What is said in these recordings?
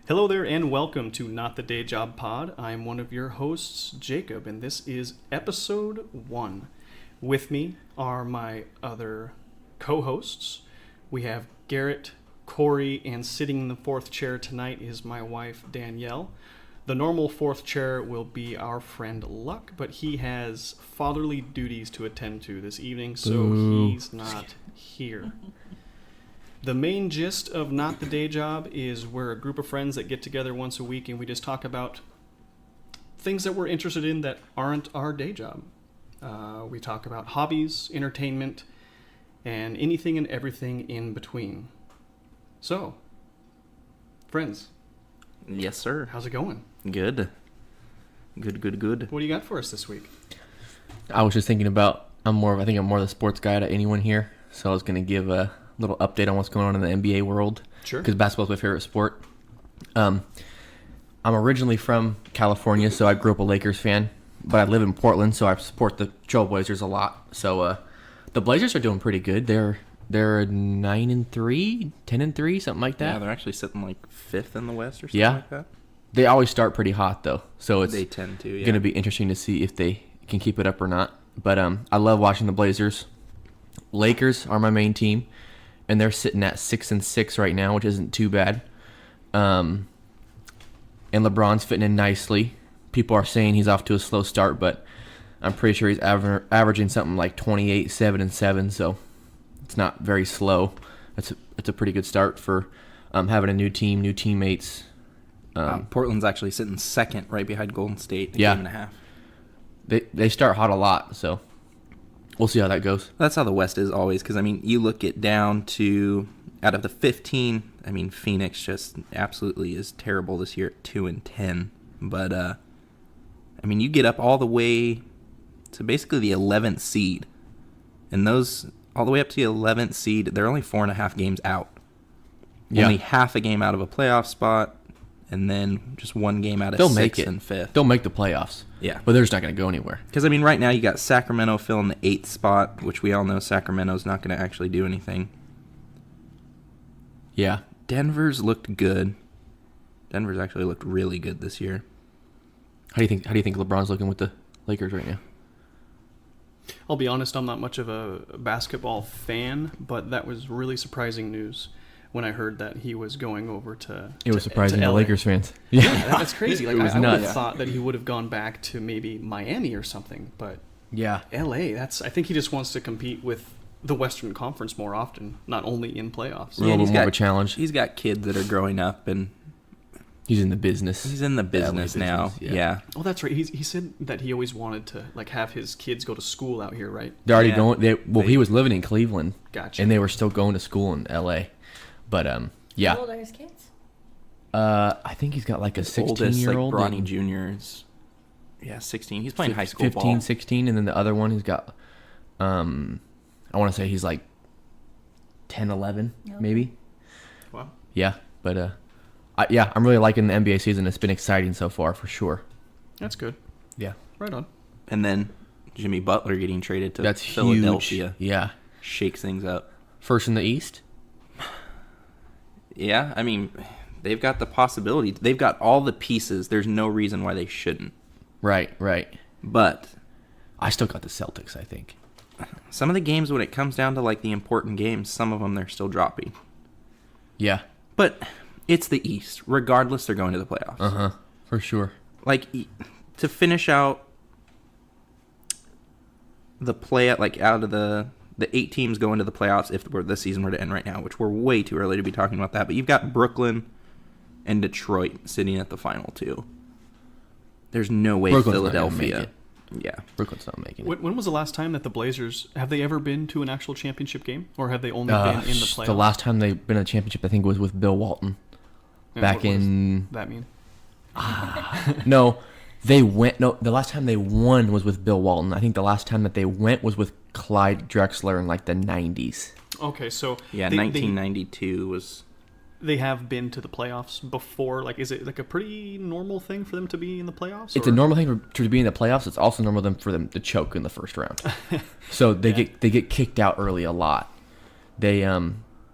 Hello there and welcome to Not the Day Job Pod. I'm one of your hosts, Jacob, and this is episode 1. With me are my other co-hosts. We have Garrett, Corey, and sitting in the fourth chair tonight is my wife, Danielle. The normal fourth chair will be our friend Luck, but he has fatherly duties to attend to this evening, so he's not here. The main gist of Not the Day Job is we're a group of friends that get together once a week and we just talk about things that we're interested in that aren't our day job. We talk about hobbies, entertainment, and anything and everything in between. So, friends. Yes, sir. How's it going? Good. Good. What do you got for us this week? I was just thinking about, I think I'm more the sports guy out of anyone here, so I was going to give a little update on what's going on in the NBA world. Sure. Because basketball's my favorite sport. I'm originally from California, so I grew up a Lakers fan, but I live in Portland, so I support the Trailblazers a lot. So the Blazers are doing pretty good. They're 9-3, 10-3, something like that. Yeah, they're actually sitting like 5th in the West or something like that. They always start pretty hot though, so it's they tend to. Yeah. going to be interesting to see if they can keep it up or not. But I love watching the Blazers. Lakers are my main team, and they're sitting at 6-6 right now, which isn't too bad. And LeBron's fitting in nicely. People are saying he's off to a slow start, but I'm pretty sure he's averaging something like 28, 7 and 7, so it's not very slow. It's a pretty good start for having a new team, new teammates. Portland's actually sitting second, right behind Golden State, a Yeah. game and a half. They start hot a lot, so we'll see how that goes. That's how the West is always, because, I mean, you look it down to, out of the 15, I mean, Phoenix just absolutely is terrible this year at 2-10. But, I mean, you get up all the way to basically the 11th seed. And those, all the way up to the 11th seed, they're only 4.5 games out. Yeah. Only half a game out of a playoff spot, and then just one game out of They'll make 6th it. and 5th. They'll make the playoffs. Yeah. But they're just not going to go anywhere. Because, I mean, right now you got Sacramento filling the 8th spot, which we all know Sacramento's not going to actually do anything. Yeah. Denver's looked good. Denver's actually looked really good this year. How do you think LeBron's looking with the Lakers right now? I'll be honest, I'm not much of a basketball fan, but that was really surprising news when I heard that he was going over to It was surprising to to LA. Lakers fans. Yeah, that's crazy. Like It was I would have nuts. thought that he would have gone back to maybe Miami or something, but Yeah. LA, I think he just wants to compete with the Western Conference more often, not only in playoffs. A little and bit more of a challenge. He's got kids that are growing up, and He's in the business. he's in the business now. business, yeah. Yeah. Oh, that's right. He said that he always wanted to like have his kids go to school out here, right? They're already Yeah. going. He was living in Cleveland. Gotcha. And they were still going to school in L.A. But yeah. How old are his kids? I think he's got like a His oldest, 16-year-old. like Bronny Jr. is, 16. He's playing high school 15, ball. 16, and then the other one he's got. I want to say he's like 10, 11, Okay. maybe. Wow. Yeah, but I'm really liking the NBA season. It's been exciting so far, for sure. That's good. Yeah, Right on. And then Jimmy Butler getting traded to that's Philadelphia. huge. Yeah, Shakes things up. first in the East. Yeah, I mean, they've got the possibility. They've got all the pieces. There's no reason why they shouldn't. Right. But I still got the Celtics, I think. some of the games, when it comes down to like the important games, some of them they're still dropping. Yeah. But it's the East. Regardless, they're going to the playoffs. For sure. Like, to finish out the out of the 8 teams going to the playoffs if the season were to end right now, which we're way too early to be talking about that. But you've got Brooklyn and Detroit sitting at the final 2. There's no way Brooklyn's not gonna Philadelphia. make Yeah. Brooklyn's not making it. When was the last time that the Blazers have they ever been to an actual championship game, or have they only been in the playoffs? The last time they've been in a championship, I think, was with Bill Walton. And Back what does in... that mean? No, they went... No, the last time they won was with Bill Walton. I think the last time that they went was with Clyde Drexler in, like, the 90s. Okay, so Yeah, they- 1992 was... They have been to the playoffs before. Like, is it like a pretty normal thing for them to be in the playoffs? It's or- a normal thing to be in the playoffs. It's also normal for them to choke in the first round. So they get kicked out early a lot. They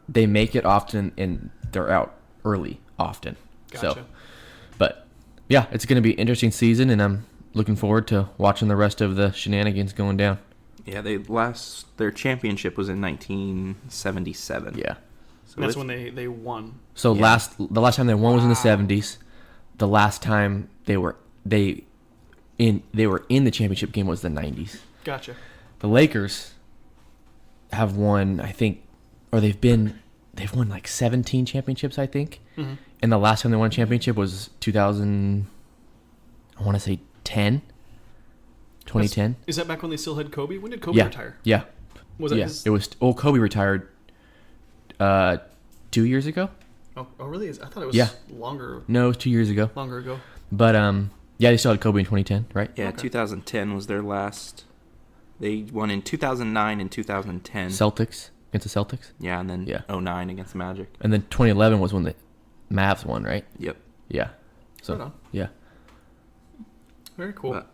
make it often and they're out early often. Gotcha. So, but yeah, it's going to be an interesting season, and I'm looking forward to watching the rest of the shenanigans going down. Yeah, their championship was in 1977. Yeah. So That's it's- when they won. So Yeah. the last time they won was in the 70s. The last time they were in the championship game was the 90s. Gotcha. The Lakers have won, I think, or they've won like 17 championships, I think. Mm-hmm. And the last time they won a championship was 2000, I want to say 2010. Is that back when they still had Kobe? When did Kobe retire? Yeah. Was that Yeah. his... It was, Kobe retired 2 years ago. Oh, really? I thought it was Yeah. longer No, it was 2 years ago. ago. But yeah, they still had Kobe in 2010, right? Yeah, Okay. 2010 was their last. They won in 2009 and 2010. Celtics against the Celtics. Yeah, and then Yeah. 09 against the Magic. And then 2011 was when the Mavs won, right? Yep. Yeah. So, Right on. yeah. Very cool. But-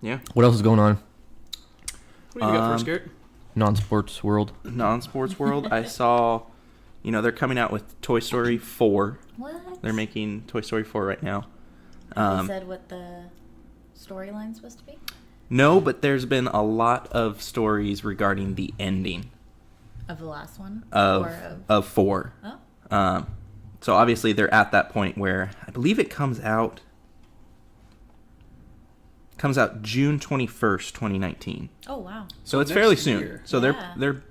Yeah. What else is going on? What do you got first, Garrett? Non-sports world. Non-sports world, I saw, they're coming out with Toy Story 4. What? They're making Toy Story 4 right now. Have they said what the storyline's supposed to be? No, but there's been a lot of stories regarding the ending Of the last one? of Or of 4. Oh, So obviously they're at that point where I believe it comes out June 21st, 2019. oh wow. So it's next fairly soon. year. So Yeah. they're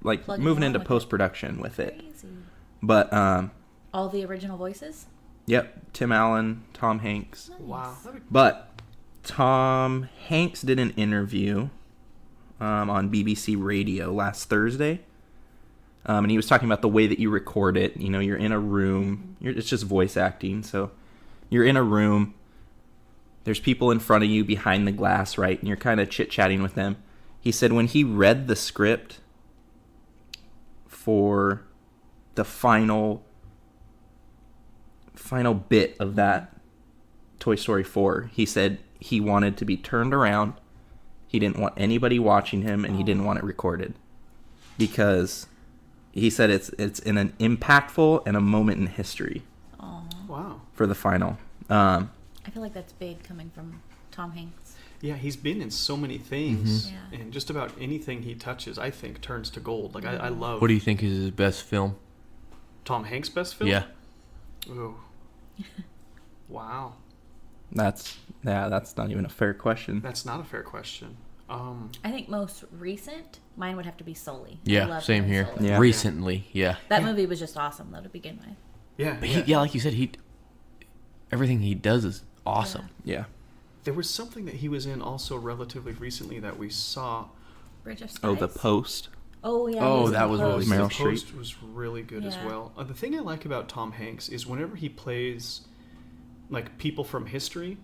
like Plugging moving along into with it. post-production with it. Crazy. But All the original voices? yep, Tim Allen, Tom Hanks. Nice. Wow. That'd be... But Tom Hanks did an interview on BBC Radio last Thursday. And he was talking about the way that you record it. You're in a room. It's just voice acting. So you're in a room. There's people in front of you behind the glass, right? And you're kind of chit-chatting with them. He said when he read the script for the final bit of that Toy Story 4, he said he wanted to be turned around. He didn't want anybody watching him, and he didn't want it recorded. Because he said it's in an impactful and a moment in history Aw. Wow. for the final. I feel like that's big coming from Tom Hanks. Yeah, he's been in so many things. Yeah. And just about anything he touches, I think, turns to gold. Like, I love What do you think is his best film? Tom Hanks' best film? Yeah. Ooh. Wow. That's not even a fair question. That's not a fair question. I think most recent, mine would have to be Sully. I Yeah, love same him in here. Sully. Yeah. Recently, yeah. That movie was just awesome, though, to begin with. Yeah. But yeah, like you said, everything he does is awesome. Yeah. There was something that he was in also relatively recently that we saw. Bridge of Spies. Oh, The Post. Oh, yeah. Oh, he in that The was really Post. good. Meryl The Streep. Post was really good as Yeah. well. The thing I like about Tom Hanks is whenever he plays like people from history,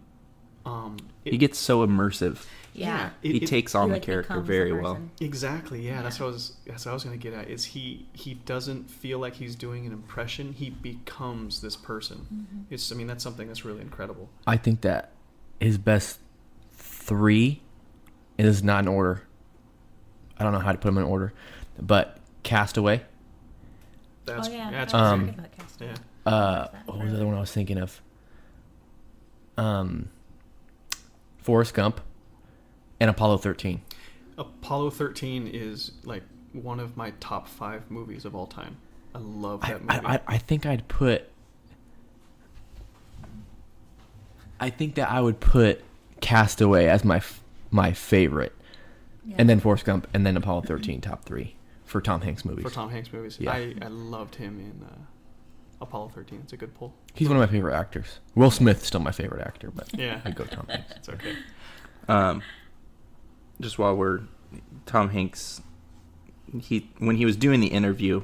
He gets so immersive. Yeah. He takes on He, the like, character becomes the very well. person. Exactly. Yeah, Yeah. that's what I was going to get at. Is he doesn't feel like he's doing an impression. He becomes this person. Mm-hmm. That's something that's really incredible. I think that his best 3 is not in order. I don't know how to put them in order, but Castaway. That's Oh, yeah. that's I was Um, thinking about Castaway. yeah. What was the other one I was thinking of? Forrest Gump and Apollo 13. Apollo 13 is like one of my top 5 movies of all time. I love that movie. I think I'd put. I think that I would put Castaway as my favorite, Yeah. and then Forrest Gump, and then Apollo 13 top 3 for Tom Hanks movies. For Tom Hanks movies. Yeah. I loved him in Apollo 13. It's a good pull. He's one of my favorite actors. Will Smith's still my favorite actor, but Yeah. I'd go Tom Hanks. It's okay. Just while we're Tom Hanks, when he was doing the interview,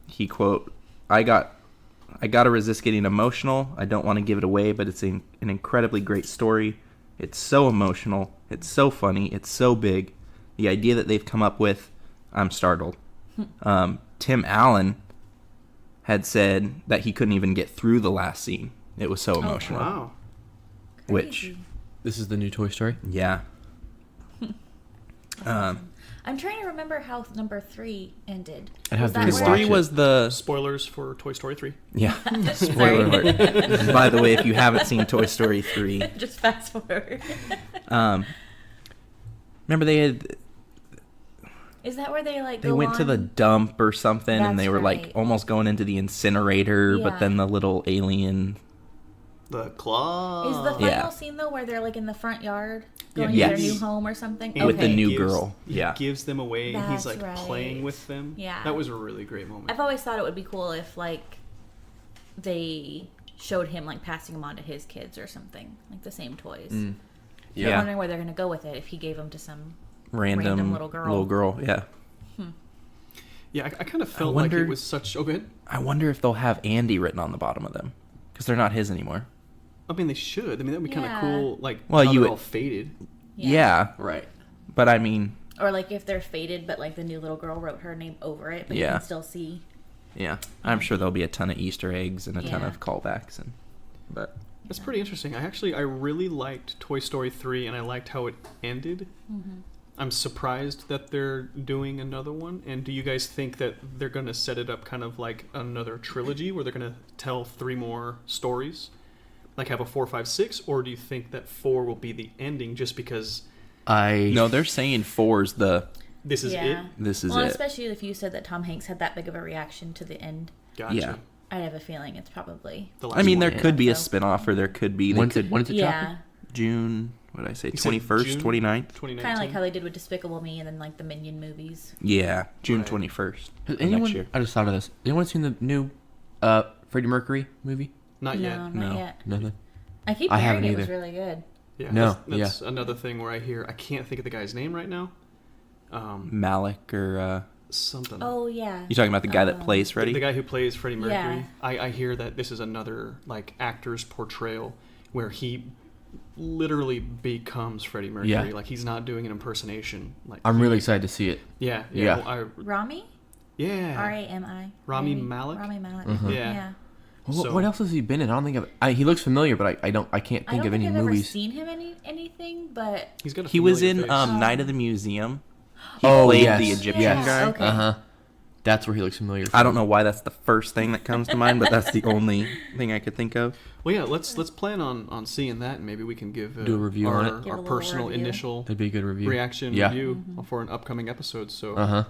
he quote, I gotta resist getting emotional. I don't want to give it away, but it's an incredibly great story. It's so emotional. It's so funny. It's so big. The idea that they've come up with, I'm startled. Tim Allen had said that he couldn't even get through the last scene. It was so emotional. Wow. Which, Crazy. This is the new Toy Story. yeah. I'm trying to remember how number 3 ended. I'd have to that Because rewatch where- 3 it. was the... Spoilers for Toy Story 3. Yeah. Sorry. Spoiler alert. By the way, if you haven't seen Toy Story 3... Just fast forward. Remember they had... Is that where they like They go went to the on? dump or something, and they That's were like right. almost going into the incinerator, Yeah. but then the little alien... The claw. Is the final Yeah. scene though where they're like in the front yard Yeah, going to yes. their new home or something? And With the Okay. new he girl. He Yeah. gives them away, and he's That's like playing right. with them. Yeah. That was a really great moment. I've always thought it would be cool if like they showed him like passing them on to his kids or something, like the same toys. I'm Yeah. wondering where they're gonna go with it if he gave them to some Random little girl. Little girl, yeah. Yeah, I kind of felt like it wonder- was such. Oh, good. I wonder if they'll have Andy written on the bottom of them. Because they're not his anymore. I mean, they should. I mean, that'd be kind of Yeah. cool. Like, Well, how you they're would- all faded. Yeah. Right. But I mean, Or like if they're faded, but like the new little girl wrote her name over it, but you Yeah. can still see. yeah. I'm sure there'll be a ton of Easter eggs and a ton Yeah. of callbacks. But That's pretty interesting. I really liked Toy Story 3, and I liked how it ended. Mm-hmm. I'm surprised that they're doing another one. And do you guys think that they're going to set it up kind of like another trilogy where they're going to tell 3 more stories? Like have a 4, 5, 6? Or do you think that 4 will be the ending just because no, they're saying 4's the... this is Yeah. it? This is Well, it. especially if you said that Tom Hanks had that big of a reaction to the end. Gotcha. Yeah. I have a feeling it's probably. The I mean, last there one. could be a So- spin-off, or there could be... they When's could- it dropping? Yeah. June, what did I say, You said 21st, June? 29th? 2019. Kind of like how they did with Despicable Me and then like the Minion movies. Yeah, June Right. 21st Has of anyone? next year. I just thought of this. Anyone seen the new Freddie Mercury movie? Not no, yet. not No. yet. Nothing. I keep I hearing haven't it was either. really good. Yeah, No, that's another thing where I hear I can't think of the guy's name right now. Malik or... Something. Oh yeah. you talking about the guy that plays Freddie? The guy who plays Freddie Mercury. Yeah. I hear that this is another like actor's portrayal where he literally becomes Freddie Mercury. Yeah. Like he's not doing an impersonation. Like I'm really excited to see it. yeah. Yeah. well, Rami? yeah. R-A-M-I. Rami Malek? Rami Malek. Mhm. Yeah. Well, So- what else has he been in? I don't think he looks familiar, but I can't I think don't of any think I've ever movies. seen him in anything, but He's got a He was familiar in face. Night of the Museum. He Oh, played yes. the Egyptian Yes. guy. Okay. Uh huh. That's where he looks familiar. I don't know why that's the first thing that comes to mind, but that's the only thing I could think of. Well, yeah. Let's plan on seeing that, and maybe we can give Do a review on it. our Give a little personal review. initial That'd be a good review. reaction Yeah. review for an upcoming episode. So Uh huh.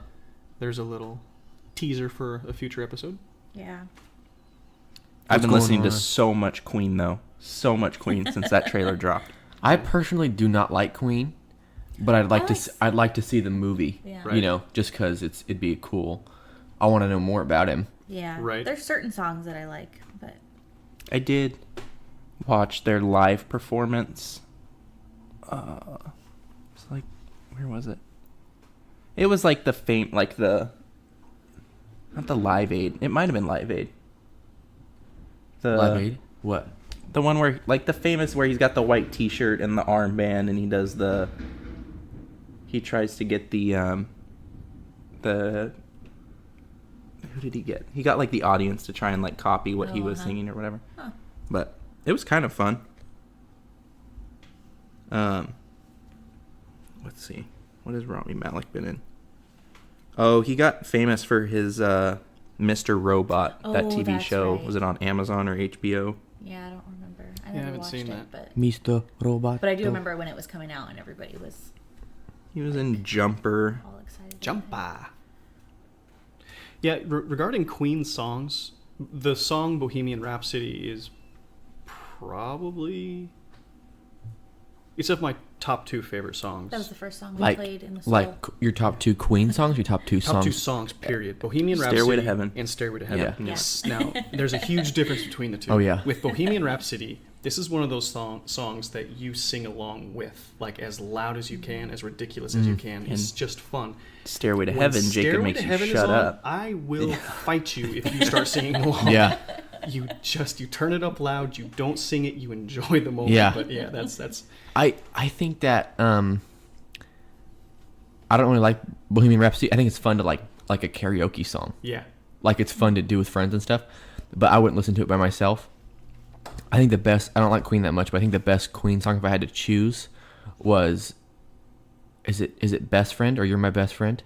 there's a little teaser for a future episode. yeah. I've been going listening to on? so much Queen, though. So much Queen since that trailer dropped. I personally do not like Queen, but I'd like I to. like I'd like to see the movie. Yeah. Right. You know, just because it'd be cool. I want to know more about him. Yeah. Right. There's certain songs that I like, but I did watch their live performance. It's like, where was it? It was like not the Live Aid. It might have been Live Aid. Live Aid. What? The one where, like, the famous where he's got the white T-shirt and the armband, and he does he tries to get who did he get? He got, like, the audience to try and, like, copy what he was Uh-huh. singing or whatever. Huh. But it was kind of fun. Let's see. What has Rami Malek been in? Oh, he got famous for his Mr. Robot, that Oh, TV that's show. right. Was it on Amazon or HBO? yeah, I don't remember. I I never haven't watched seen it, that. Mr. Robot. but I do remember when it was coming out and everybody was He was in Jumper. all excited. about it. Jumpa. Yeah, regarding Queen songs, the song Bohemian Rhapsody is probably it's of my top 2 favorite songs. That was the first song we Like, played in the like school. your top 2 Queen songs. Your top 2 top songs. 2 songs, period. Bohemian Rhapsody Stairway to Heaven. and Stairway to Heaven. Yeah. Yes. Now, there's a huge difference between the two. Oh, yeah. With Bohemian Rhapsody, this is one of those songs that you sing along with, like as loud as you can, as ridiculous as you can. It's just fun. Stairway to When Heaven, Jacob Stairway makes to you Heaven is shut on, up. I will fight you if you start singing along. Yeah. You turn it up loud, you don't sing it, you enjoy the moment. Yeah. But yeah, that's I think that I don't really like Bohemian Rhapsody. I think it's fun to like a karaoke song. yeah. Like it's fun to do with friends and stuff. But I wouldn't listen to it by myself. I think the best. I don't like Queen that much, but I think the best Queen song, if I had to choose, was Is it Best Friend or You're My Best Friend?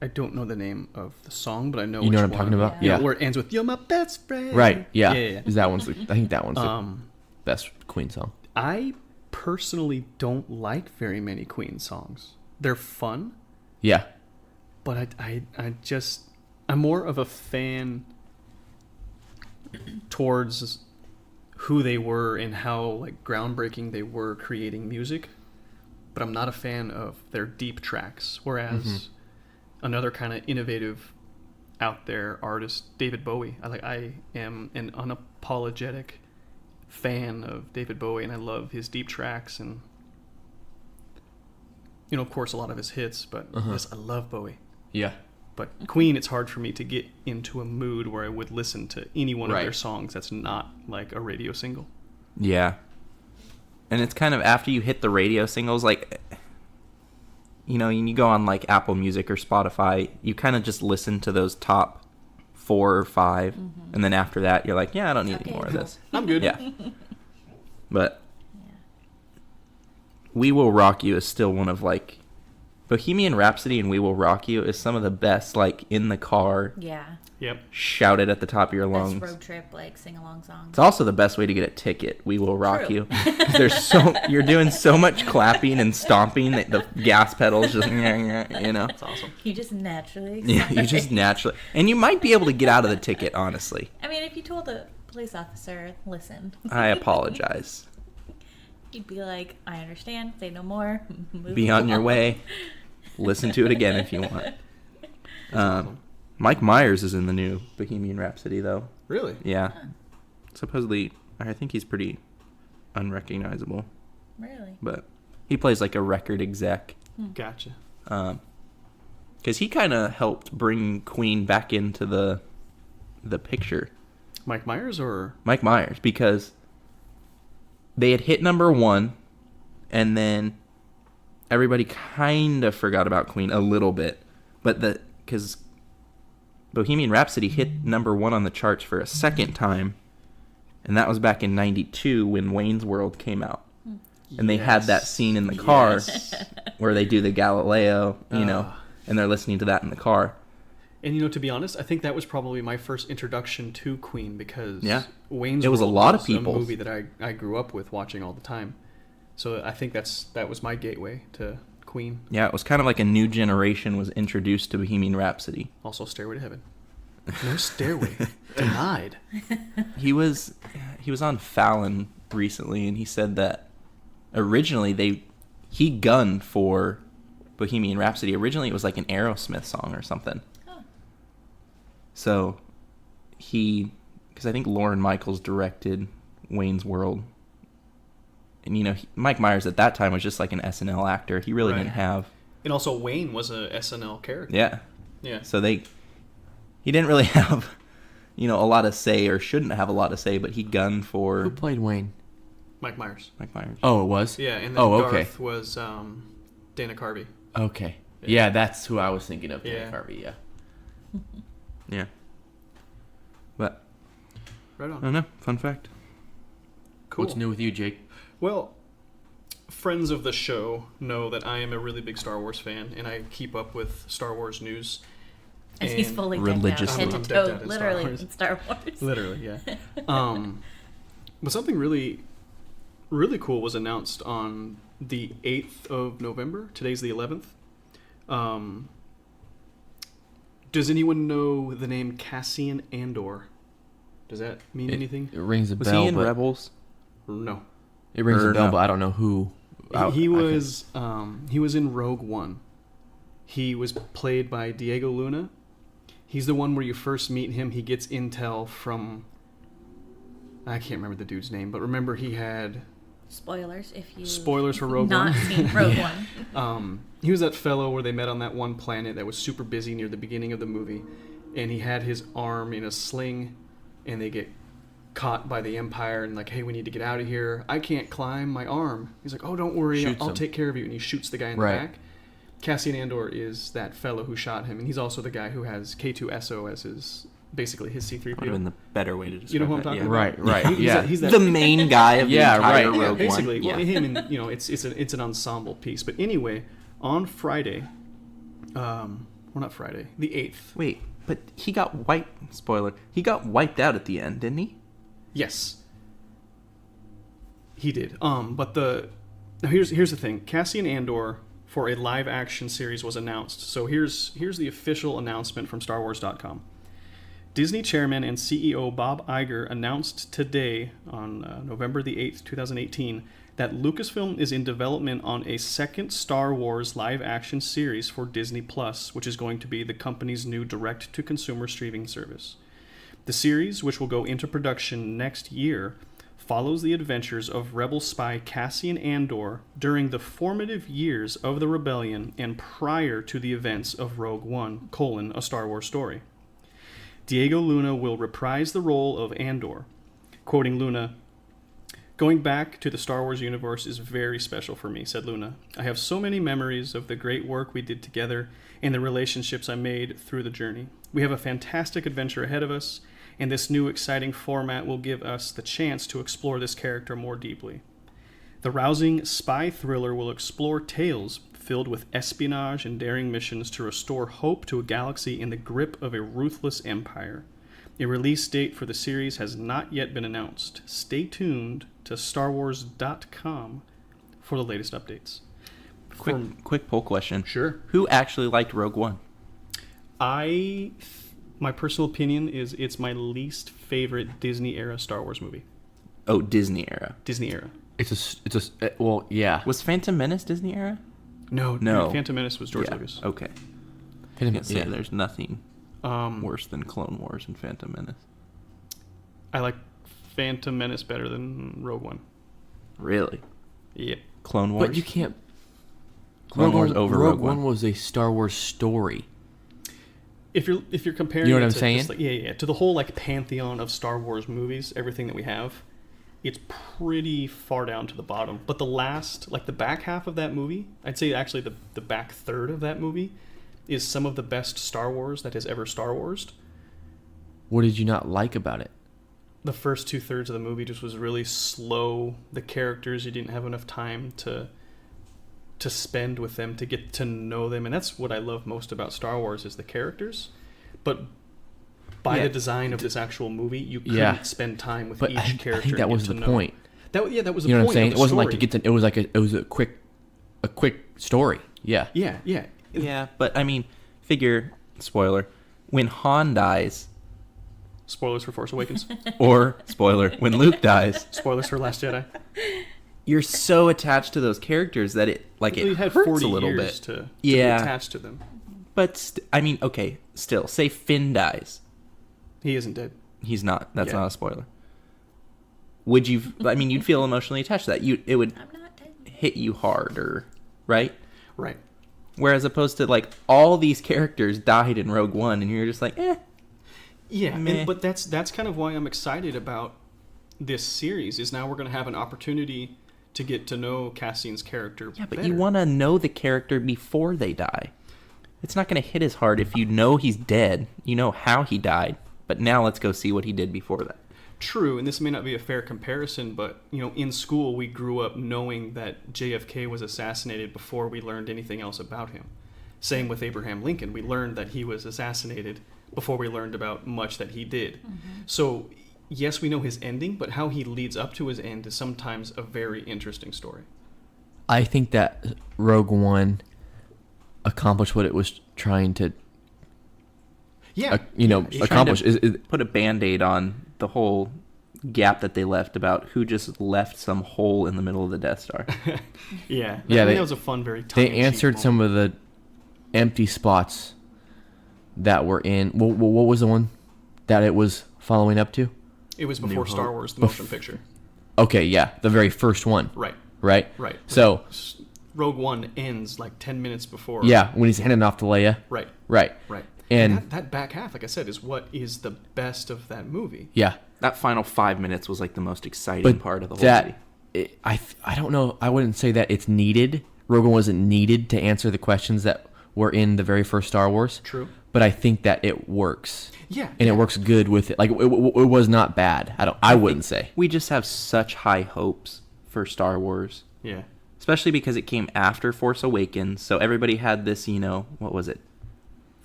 I don't know the name of the song, but I know You know which what I'm talking one. about? Yeah, Yeah. where it ends with "You're my best friend." Right. Yeah. Yeah. Is that one's? I think that one's the Um, best Queen song. I personally don't like very many Queen songs. They're fun, Yeah. but I'm more of a fan towards who they were and how like groundbreaking they were creating music, but I'm not a fan of their deep tracks. Whereas another kind of innovative out there artist, David Bowie. I am an unapologetic fan of David Bowie, and I love his deep tracks and of course a lot of his hits, but yes, I love Bowie. Yeah. But Queen, it's hard for me to get into a mood where I would listen to any one of their Right. songs that's not like a radio single. Yeah. And it's kind of after you hit the radio singles, like, and you go on like Apple Music or Spotify, you kind of just listen to those top 4 or 5. And then after that, you're like, yeah, I don't need any more of this. I'm good. Yeah. But We Will Rock You is still one of like Bohemian Rhapsody and We Will Rock You is some of the best, like, in the car, Yeah. Yep. shout it at the top of your lungs. Best road trip, like, sing-along songs. It's also the best way to get a ticket. We Will Rock True. You. 'Cause you're doing so much clapping and stomping that the gas pedals just, That's awesome. You just naturally Yeah, you just naturally, and you might be able to get out of the ticket. Honestly, I mean, if you told the police officer, listen, I apologize. he'd be like, I understand, say no more. Move Be on your along." way. Listen to it again if you want. Awesome. Mike Myers is in the new Bohemian Rhapsody, though. Really? Yeah, supposedly, I think he's pretty unrecognizable, Really? but he plays like a record exec. Gotcha. Because he kind of helped bring Queen back into the picture. Mike Myers or Mike Myers, because they had hit number 1, and then everybody kind of forgot about Queen a little bit, but because Bohemian Rhapsody hit number 1 on the charts for a second time, and that was back in '92 when Wayne's World came out, and they had that scene in the car Yes. where they do the Galileo, and they're listening to that in the car. And to be honest, I think that was probably my first introduction to Queen because Wayne's It was a World lot of was people's. a movie that I grew up with watching all the time. So I think that was my gateway to Queen. Yeah, it was kind of like a new generation was introduced to Bohemian Rhapsody. Also, Stairway to Heaven. No stairway. Denied. He was on Fallon recently, and he said that originally he gunned for Bohemian Rhapsody. Originally, it was like an Aerosmith song or something. Huh. So because I think Lorne Michaels directed Wayne's World, and Mike Myers at that time was just like an SNL actor. He really Right. didn't have. And also, Wayne was a SNL character. Yeah. Yeah. So he didn't really have, a lot of say, or shouldn't have a lot of say, but he gunned Who for played Wayne? Mike Myers. Mike Myers. Oh, it was? Yeah, and then okay. Darth was Dana Carvey. Okay. Yeah. Yeah, that's who I was thinking of. Yeah. Dana Carvey, yeah. Yeah. But Right I on. don't know. Fun fact. Cool. What's new with you, Jake? Well, friends of the show know that I am a really big Star Wars fan, and I keep up with Star Wars news. And he's And fully decked out, religiously. head to I'm decked toe, out in Star literally Wars. in Star Wars. Literally, yeah. But something really, really cool was announced on the 8th of November. Today's the 11th. Does anyone know the name Cassian Andor? Does that mean anything? It rings a Was bell, he in but Rebels? No. it rings or a bell, no? but I don't know who. He was in Rogue One. He was played by Diego Luna. He's the one where you first meet him. He gets intel from, I can't remember the dude's name, but remember he had Spoilers if you spoilers for Rogue not One. seen Rogue Yeah. One. He was that fellow where they met on that one planet that was super busy near the beginning of the movie, and he had his arm in a sling, and they get caught by the Empire and like, hey, we need to get out of here. I can't climb my arm. He's like, oh, don't worry, Shoots I'll him. take care of you, and he shoots the guy in the Right. back. Cassian Andor is that fellow who shot him, and he's also the guy who has K2SO as his basically his Would have C-3PO. been the better way to describe You know who I'm that, talking yeah. about? Right. Yeah. He's that, The main guy of the Yeah, entire right. Rogue basically. One. Well, him and it's an ensemble piece. But anyway, on Friday, well, not Friday, the 8th. Wait, but he got spoiler. He got wiped out at the end, didn't he? Yes, he did. But now here's the thing: Cassian Andor for a live action series was announced. So here's the official announcement from StarWars.com. Disney chairman and CEO Bob Iger announced today, on November the 8th, 2018, that Lucasfilm is in development on a second Star Wars live-action series for Disney Plus, which is going to be the company's new direct-to-consumer streaming service. The series, which will go into production next year, follows the adventures of rebel spy Cassian Andor during the formative years of the rebellion and prior to the events of Rogue One, a Star Wars story. Diego Luna will reprise the role of Andor. Quoting Luna, "Going back to the Star Wars universe is very special for me," said Luna. "I have so many memories of the great work we did together and the relationships I made through the journey. We have a fantastic adventure ahead of us, and this new exciting format will give us the chance to explore this character more deeply. The rousing spy thriller will explore tales filled with espionage and daring missions to restore hope to a galaxy in the grip of a ruthless empire. A release date for the series has not yet been announced. Stay tuned to StarWars.com for the latest updates." Quick poll question. Sure. Who actually liked Rogue One? My personal opinion is it's my least favorite Disney era Star Wars movie. Oh, Disney era. Disney era. Well, yeah. Was Phantom Menace Disney era? No. Phantom Menace was George Yeah, Lucas. okay. Phantom- Can't say yeah. there's nothing Um, worse than Clone Wars and Phantom Menace. I like Phantom Menace better than Rogue One. Really? Yeah. Clone Wars? But you can't. Clone Wars over Rogue Rogue One. One was a Star Wars story. If you're comparing, You know what it I'm to saying? just to the whole like pantheon of Star Wars movies, everything that we have, it's pretty far down to the bottom. But the back half of that movie, I'd say actually the back third of that movie, is some of the best Star Wars that has ever Star Warsed. What did you not like about it? The first 2/3 of the movie just was really slow. The characters, you didn't have enough time to spend with them, to get to know them, and that's what I love most about Star Wars is the characters. But by the design of this actual movie, you couldn't spend time with But each I character. think that and was get the to know. point. That was the You know point. what I'm saying? Of It the wasn't like story. it was a quick story. Yeah. Yeah. Yeah, but I mean, figure, spoiler, when Han dies, Spoilers for Force Awakens. or, spoiler, when Luke dies, Spoilers for Last Jedi. you're so attached to those characters that it You had hurts 40 a little years bit. to Yeah. be attached to them. But, I mean, okay, still, say Finn dies. He isn't dead. He's not. That's Yeah. not a spoiler. Would you, I mean, you'd feel emotionally attached to that. It would I'm not dead. hit you harder, right? Right. Whereas opposed to, like, all these characters died in Rogue One, and you're just like, Yeah, Meh. but that's kind of why I'm excited about this series. Is now we're going to have an opportunity to get to know Cassian's character. yeah, but better. you want to know the character before they die. It's not going to hit as hard if you know he's dead, you know how he died, but now let's go see what he did before that. True, and this may not be a fair comparison, but in school we grew up knowing that JFK was assassinated before we learned anything else about him. Same with Abraham Lincoln. We learned that he was assassinated before we learned about much that he did. So, yes, we know his ending, but how he leads up to his end is sometimes a very interesting story. I think that Rogue One accomplished what it was trying to, Yeah, accomplish. Put a Band-Aid on the whole gap that they left about who just left some hole in the middle of the Death Star. yeah. Yeah, That was a fun, very They tongue-in-cheek answered some moment. of the empty spots that were in. What was the one that it was following up to? It was before New Star Hope. Wars, the motion picture. Okay, yeah, the very first one. Right. Right. So Rogue One ends like 10 minutes before. yeah, when he's handing off to Leia. Right. Right. Right. And that back half, like I said, is what is the best of that movie. yeah, That final 5 minutes was like the most exciting but part of the whole movie. I don't know. I wouldn't say that it's needed. Rogue One wasn't needed to answer the questions that were in the very first Star Wars. True. but I think that it works. Yeah. And it works good with it. Like, it was not bad. I wouldn't say. We just have such high hopes for Star Wars. Yeah. Especially because it came after Force Awakens. So everybody had this, what was it?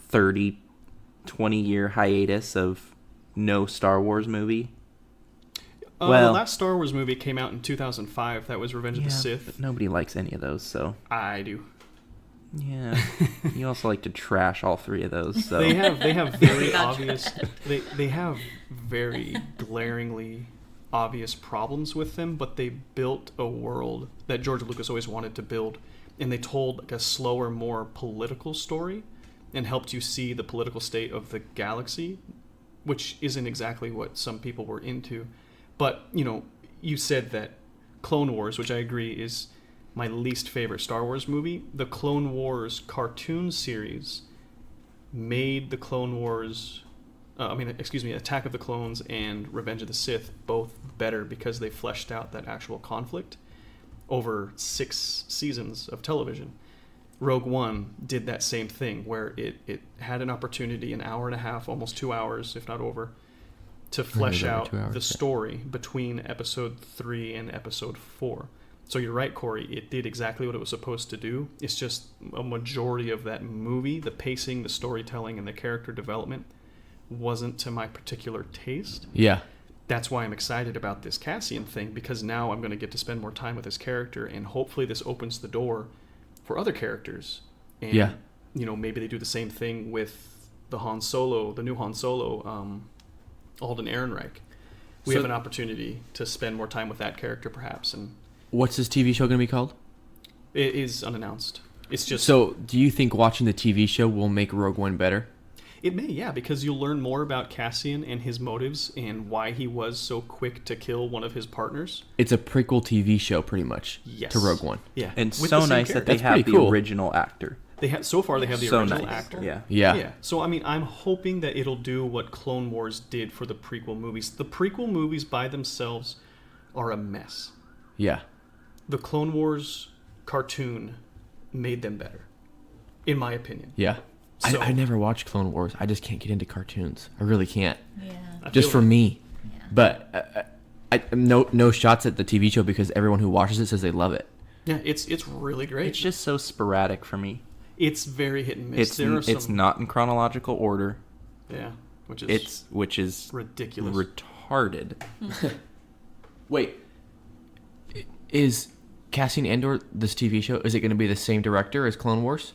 30, 20-year hiatus of no Star Wars movie. The last Star Wars movie came out in 2005. That was Revenge of the Sith. But nobody likes any of those, so. I do. Yeah. You also like to trash all three of those, so. They have very obvious. They have very glaringly obvious problems with them, but they built a world that George Lucas always wanted to build, and they told like a slower, more political story, and helped you see the political state of the galaxy, which isn't exactly what some people were into. But you said that Clone Wars, which I agree is my least favorite Star Wars movie, the Clone Wars cartoon series made the Clone Wars, Attack of the Clones and Revenge of the Sith both better because they fleshed out that actual conflict over 6 seasons of television. Rogue One did that same thing where it had an opportunity, an hour and a half, almost 2 hours, if not over, to flesh out the story between episode 3 and episode 4. So you're right, Corey. It did exactly what it was supposed to do. It's just a majority of that movie, the pacing, the storytelling, and the character development wasn't to my particular taste. Yeah. That's why I'm excited about this Cassian thing, because now I'm going to get to spend more time with this character, and hopefully this opens the door for other characters. And, maybe they do the same thing with the new Han Solo, Alden Ehrenreich. We have an opportunity to spend more time with that character, perhaps, and what's this TV show going to be called? it is unannounced. It's just So, do you think watching the TV show will make Rogue One better? It may, yeah, because you'll learn more about Cassian and his motives and why he was so quick to kill one of his partners. It's a prequel TV show, pretty much, Yes. to Rogue One. Yeah, And with so the same nice that character. they That's have pretty the cool. original actor. So far they have the So original nice. actor. Yeah. Yeah. So I'm hoping that it'll do what Clone Wars did for the prequel movies. The prequel movies by themselves are a mess. Yeah. The Clone Wars cartoon made them better, in my opinion. Yeah. So- I never watched Clone Wars. I just can't get into cartoons. I really can't. Yeah. I Just feel for that. me. Yeah. But no shots at the TV show because everyone who watches it says they love it. Yeah, it's really great. It's just so sporadic for me. It's very hit and miss. It's not in chronological order. Yeah, which is ridiculous, ridiculous. retarded. Wait. Is Cassian Andor, this TV show, is it going to be the same director as Clone Wars?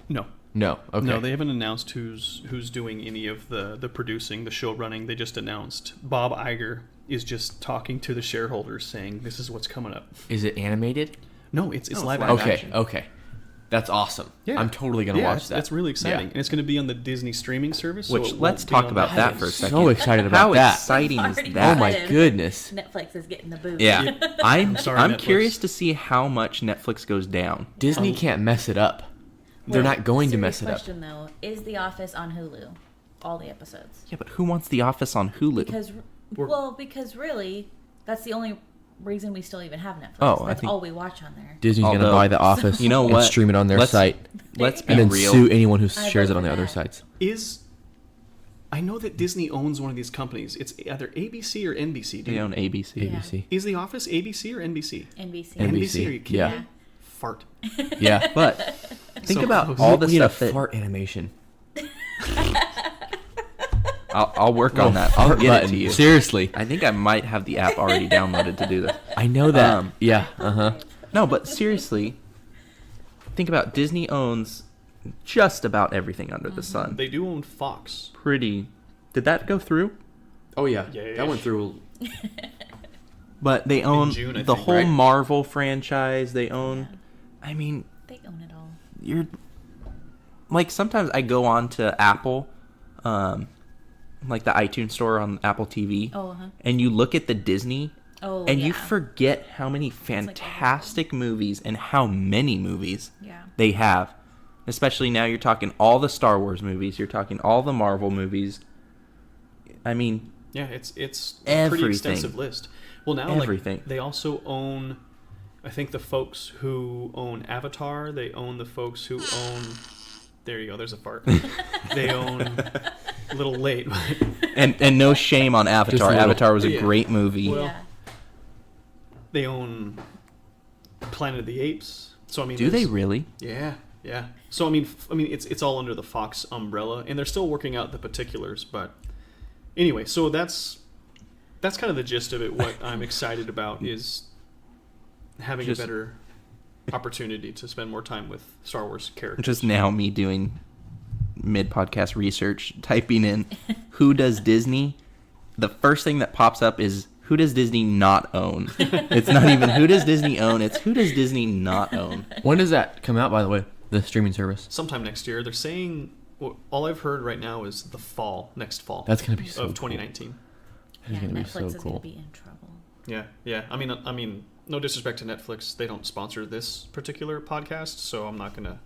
No. No. Okay. No, they haven't announced who's doing any of the producing, the show running. They just announced Bob Iger is just talking to the shareholders saying this is what's coming up. Is it animated? No, it's live live action. action. Okay. That's awesome. Yeah. I'm totally going to watch that. That's really exciting. Yeah. And it's going to be on the Disney streaming service. Which, so it let's won't be talk on about the- that for a second. So excited about How that. exciting is Already that? Oh my excited. goodness. Netflix is getting the boot. Yeah, I'm sorry, I'm Netflix. curious to see how much Netflix goes down. Disney can't mess it up. They're Well, not going to serious mess it up. question though: is The Office on Hulu? All the episodes? Yeah, but who wants The Office on Hulu? Because really, that's the only reason we still even have Netflix. Oh, I That's think- all we watch on there. Disney's going to Although- buy The Office You know and what? stream it on their Let's- site Let's be and then real. sue anyone who I shares it vote on the for other that. sites. I know that Disney owns one of these companies. It's either ABC or NBC. They own ABC. Yeah. ABC. Is The Office ABC or NBC? NBC. NBC. Are you kidding Yeah. me? Fart. Yeah. But think So about close. all the we need a stuff that fart animation. I'll work on that. I'll Fart get button. it to you. Seriously. I think I might have the app already downloaded to do this. I know that. Um, Yeah. Uh-huh. No, but seriously, think about Disney owns just about everything under the sun. They do own Fox. Pretty. Did that go through? Oh, yeah. Yeah. That went through. But they own June, I the think, whole right? Marvel franchise. They own. I mean, They own it all. you're like sometimes I go on to Apple, like the iTunes store on Apple TV, Oh, uh-huh. and you look at the Disney, Oh, and you yeah. forget how many fantastic movies and how many movies Yeah. they have. Especially now, you're talking all the Star Wars movies, you're talking all the Marvel movies. I mean, Yeah, it's a pretty Everything. extensive list. Well, now Everything. like they also own, I think the folks who own Avatar. They own the folks who own There you go. There's a fart. They own a little late. And no shame on Avatar. Just a little- Avatar was a Yeah. great movie. Well, yeah. They own Planet of the Apes. So I mean, Do they there's- really? Yeah, yeah. So I mean, it's all under the Fox umbrella, and they're still working out the particulars. But anyway, so that's kind of the gist of it. What I'm excited about is having Just- a better opportunity to spend more time with Star Wars characters. Just now, me doing mid-podcast research, typing in who does Disney. The first thing that pops up is who does Disney not own. It's not even who does Disney own. It's who does Disney not own. When does that come out, by the way? The streaming service. Sometime next year. They're saying well, all I've heard right now is next fall. That's gonna be so of cool. 2019. It's Yeah, gonna be Netflix so is cool. gonna be in trouble. Yeah, yeah. I mean, no disrespect to Netflix, they don't sponsor this particular podcast, so I'm not gonna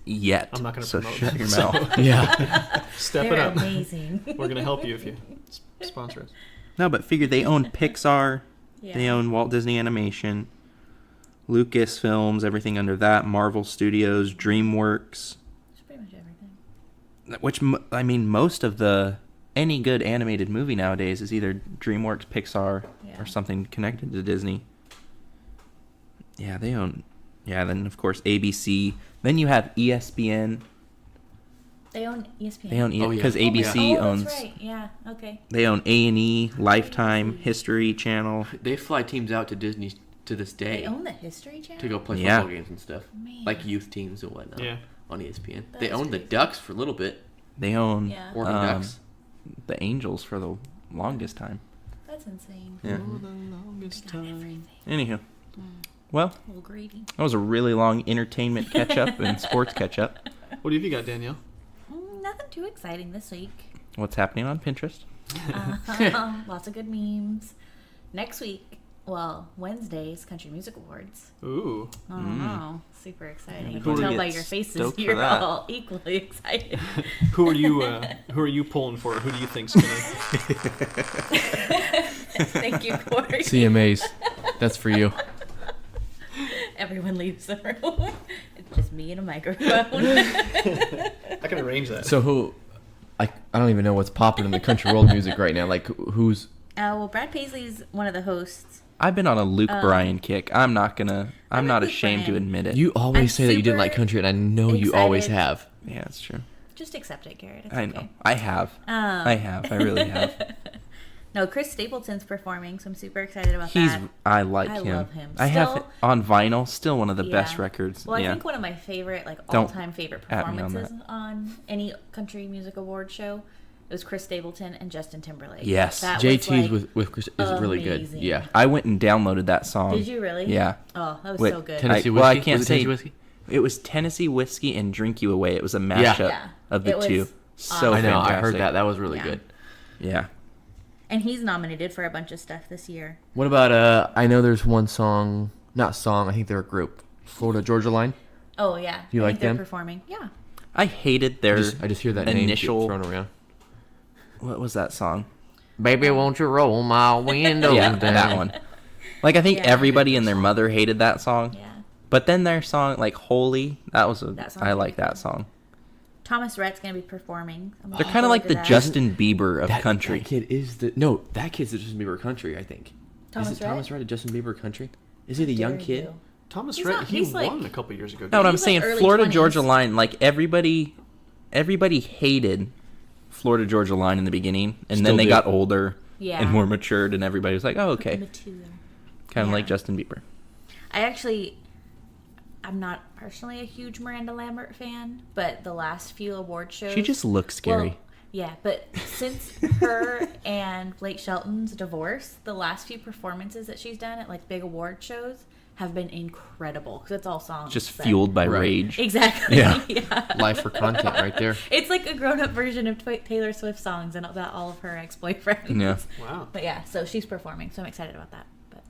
Yet. I'm not gonna so promote. shut your So, mouth. Yeah. Step it They're up. amazing. We're gonna help you if you sponsor us. No, but figure they own Pixar. Yeah. They own Walt Disney Animation, Lucasfilms, everything under that, Marvel Studios, DreamWorks, It's pretty much everything. which, I mean, most of any good animated movie nowadays is either DreamWorks, Pixar, Yeah. or something connected to Disney. Yeah, they own, then of course ABC. Then you have ESPN. They own ESPN. They own, Oh, yeah. because Oh, yeah. ABC oh, owns, that's right. Yeah. Okay. they own A&E, Lifetime, History Channel. They fly teams out to Disney to this day They own the History Channel. to go play Yeah. football games and stuff, Man. like youth teams and whatnot. Yeah. On ESPN. That They is owned the crazy. Ducks for a little bit. They own Yeah. Oregon Ducks. the Angels for the longest time. That's insane. Yeah. For the longest They got time. everything. Anywho, well, A little greedy. that was a really long entertainment catch up and sports catch up. What have you got, Danielle? Nothing too exciting this week. What's happening on Pinterest? Lots of good memes. Next week, well, Wednesday's Country Music Awards. Ooh. Oh, super exciting. You Who can are tell you by get your faces stoked for you're that? all equally excited. Who are you pulling for? Who do you think's gonna Thank you, Corey. CMAs. That's for you. Everyone leaves the room. It's just me and a microphone. I can arrange that. So who? I don't even know what's popping in the country world music right now. Like who's? Well, Brad Paisley's one of the hosts. I've been on a Luke Bryan kick. I'm not like not Luke ashamed to Bryan. admit it. You always I'm say that you didn't like super country, and I know you always excited. have. Yeah, it's true. Just accept it, Garrett. It's I okay. know. I have. I really have. No, Chris Stapleton's performing, so I'm super excited about He's. that. I like I him. love him. I have Still- it on vinyl. Still one of the best Yeah. records. Well, I yeah. think one of my favorite, like Don't all-time favorite at me on performances on any country music award show was Chris Stapleton and Justin Timberlake. Yes. That was, JT's like, with Chris is really good. amazing. Yeah. I went and downloaded that song. Did you really? Yeah. Oh, that was Wait, so good. Tennessee well, I Whiskey? can't Was it say. Tennessee Whiskey? It was Tennessee Whiskey and Drink You Away. It was a mashup Yeah. of the It was two. So I know. fantastic. I heard that. That was really Yeah. good. Yeah. And he's nominated for a bunch of stuff this year. What about I know there's one song, not song. I think they're a group. Florida Georgia Line. Oh yeah, You I like think they're them? performing. Yeah. I hated their I just hear that name initial. get thrown around. What was that song? Baby, won't you roll my windows Yeah, down? that one. Like I think Yeah. everybody and their mother hated that song. Yeah. But then their song, like "Holy," that was That song's I really like that good. song. Thomas Rhett's gonna be performing. I'm They're looking kind of like forward the to that. Justin Bieber of That country. kid is that kid's the Justin Bieber country. I think. Thomas is it Rhett? Thomas Rhett a Justin Bieber country? Is he the young Dare kid? you. Thomas He's Rhett, not- he he's won like- a couple years ago. No, what I'm He's like saying, early Florida 20s. Georgia Line, like everybody hated Florida Georgia Line in the beginning, and Still then they do. got older Yeah. and more matured, and everybody was like, "Oh, okay," Mature. kind of Yeah. like Justin Bieber. I'm not personally a huge Miranda Lambert fan, but the last few award shows. She just looks scary. Well, yeah, but since her and Blake Shelton's divorce, the last few performances that she's done at like big award shows have been incredible because it's all songs. Just that- fueled by Right. rage. Exactly. Yeah. Yeah. Life for content right there. It's like a grown-up version of Taylor Swift songs and about all of her ex-boyfriends. Yeah. Wow. But yeah, so she's performing, so I'm excited about that. But